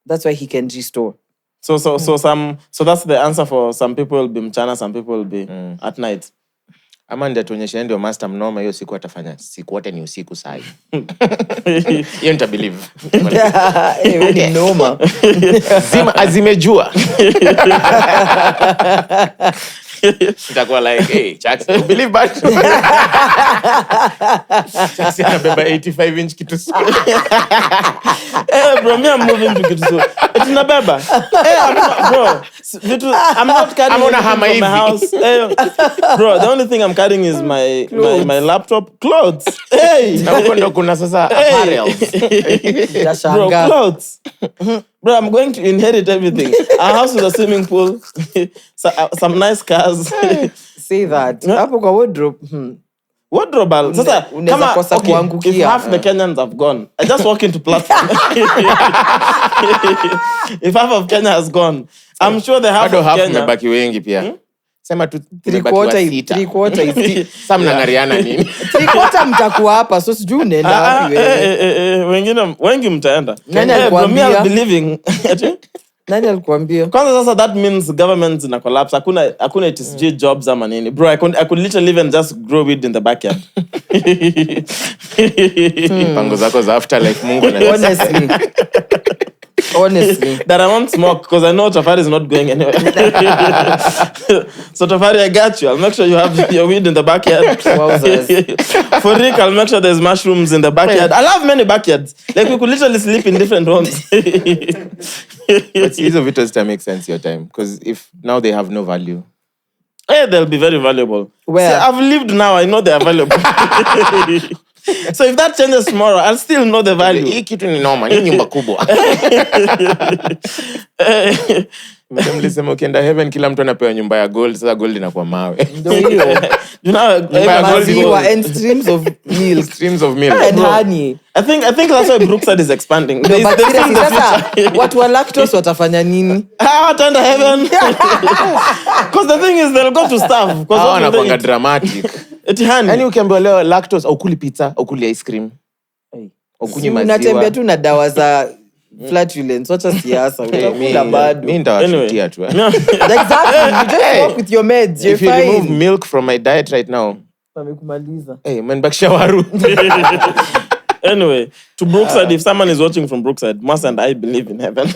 That's why he can restore. So that's the answer for some people will be mchana, some people will be at night. Ama ndio tuonyeshe ndio master mnoma hiyo siku atafanya. Siku wote ni usiku saa hii. Hiyo nita believe. Hey, when in Noma. Azimejua. Nitakuwa like, hey, Chaxy, you believe that? Chaxy anabeba 85-inch Kitusu. Bro, me I'm moving to Kitusu. It's nabeba. I'm not carrying I'm on a anything hammer from my house. Bro, the only thing I'm carrying is my laptop, clothes. Hey. Na huko ndo kuna sasa apparels. Bro, clothes. Bro, I'm going to inherit everything. A house with a swimming pool, some nice cars. Say that. Hapo kwa wardrobe. Wardrobe. Sasa, Unaweza kosa okay, kuangukia. if half the Kenyans have gone, I just walk into platform. If half of Kenya has gone, I'm sure the half Bado of half Kenya... mebaki wengi pia. Sema tu Three quarter is Sasa mnangariana nini? 3/4 mtakuwa hapa, so sijui unaenda wapi wewe. Wengine wengi mtaenda. Nani Bro, me alikwambia? I'm believing. Nani alikuambia? Kwanza sasa that means government zina collapse. Hakuna ETSG jobs ama nini. Bro, I could literally live and just grow weed in the backyard. Pango zako za afterlife Mungu anasema. Honestly. That I won't smoke because I know Tafari is not going anywhere. So Tafari, I got you. I'll make sure you have your weed in the backyard. Wowzers. For Rick, I'll make sure there's mushrooms in the backyard. I love many backyards. Like we could literally sleep in different homes. But hizo vitu zita make sense your time because if now they have no value. Hey, they'll be very valuable. Where? See, I've lived now. I know they're valuable. So if that changes tomorrow, I'll still know the value. Hii kitu ni noma, ni nyumba kubwa. Mlisema ukienda heaven kila mtu anapewa nyumba ya gold, sasa gold inakuwa mawe. Ndio hiyo. You know, Maziwa and streams of milk. Streams of milk. And honey. I think that's why Brookside is expanding. No, but seriously, sasa watu wa lactose watafanya nini? Turn to heaven. Because the thing is, they'll go to starve. Because Wanakuanga dramatic. Yaani ukiambiwa leo lactose au kuli pizza au kuli ice cream. Au kunywa maziwa. Unatembea tu na dawa za flatulence. Wacha siasa. Utakula bado. Mimi nitawashutia tu. Exactly. You just walk with your meds. You're If you fine. remove milk from my diet right now, Wamekumaliza. hey, manibakisha waru. Anyway, to Brookside, if someone is watching from Brookside, Mwass and I believe in heaven.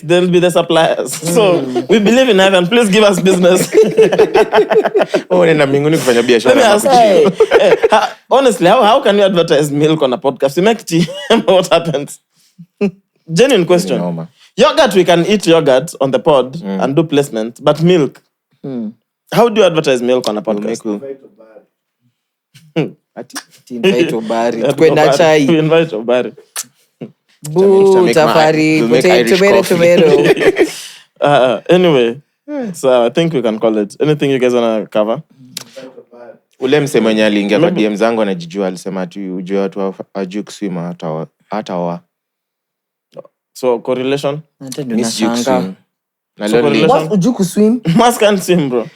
They'll be the suppliers. So, we believe in heaven. Please give us business. Nenda mbinguni kufanya Let me biashara. ask you. Honestly, how can you advertise milk on a podcast? You make tea. What happens? Genuine question. Noma. Yogurt, we can eat yogurt on the pod and do placement, but milk. How do you advertise milk on a podcast? Invite Obari. Kwenda chai. We invite Obari. Boo, Tafari. We'll make Irish Tomato. Anyway, so I think we can call it. Anything you guys want to cover? Ule mse mwenye aliingia kwa DM zangu anajijua, alisema ati ujue watu hawajui kuswim hata wa. So correlation? Miss you swim. So correlation? What would you swim? Mwass can't swim, bro.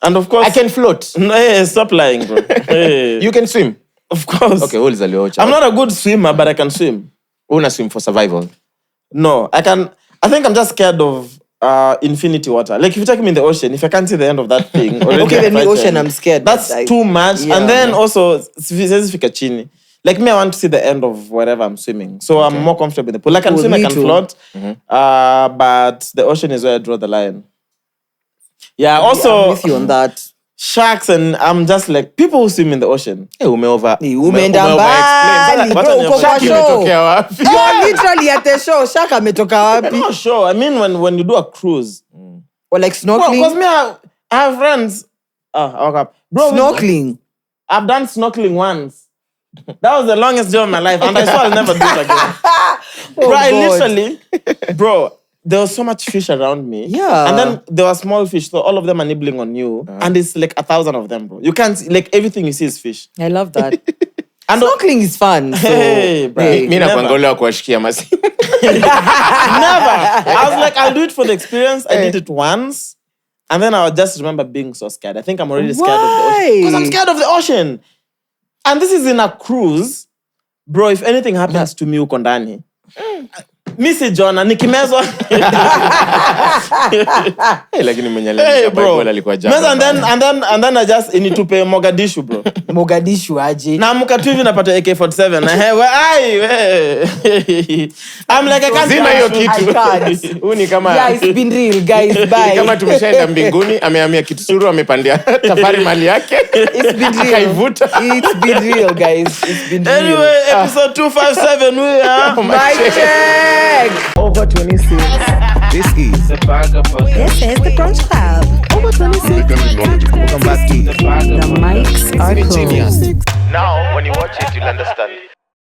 And of course I can float. No, hey, stop lying, bro. Hey. You can swim. Of course. Okay, who is Aliocha? I'm not a good swimmer, but I can swim. Una swim for survival. No, I think I'm just scared of infinity water. Like if you take me in the ocean, if I can't see the end of that thing, Okay, in the ocean I'm scared. That's too much. Yeah. And then also fika chini. Like me, I want to see the end of wherever I'm swimming. So I'm more comfortable in the pool. Like I can swim, I can float. But the ocean is where I draw the line. Yeah, also I'm with you on that. Sharks, and I'm just like people who swim in the ocean. Hey, umeenda mbali. What Bro, on your uko kwa show? show. Umetokea wapi? You're literally at the show. Shark ametoka wapi? No, sure. I mean, when you do a cruise, Or like because snorkeling. me, I have friends. Okay. Bro, Snorkeling. I've done snorkeling once. That was the longest job of my life, and I swore I'll never do it again. Bro, I literally, there was so much fish around me. Yeah. And then there were small fish, so all of them are nibbling on you. And it's like 1,000 of them, bro. You can't, like, everything you see is fish. I love that. And Snorkeling is fun. So, Hey, bro. Mimi nakuangalia kuwashikia masi. Never. I was like, I'll do it for the experience. I did it once. And then I would just remember being so scared. I think I'm already scared of the ocean. Because I'm scared of the ocean. And this is in a cruise. Bro, if anything happens to me uko ndani, Missy John, nikimezwa. Lakini mwenye Hey, bro. alikuwa jana. And then I just initupe Mogadishu, bro. Mogadishu aje. Na muka tu hivi napata AK-47. I'm like, I can't Zima hiyo do it. kitu. I can't. Huu ni kama Yeah, it's been real, guys. Bye. kama tumeshaenda mbinguni, amehamia kitusuru, amepandia Tafari mali yake. It's been real. Akaivuta. It's been real, guys. It's been real. Anyway, episode 257, we are. Mic check. Over 26. This is the Bagger Podcast. This is the Brunch Club. Over 26. Welcome back to The mics are cool. Now, when you watch it, you'll understand.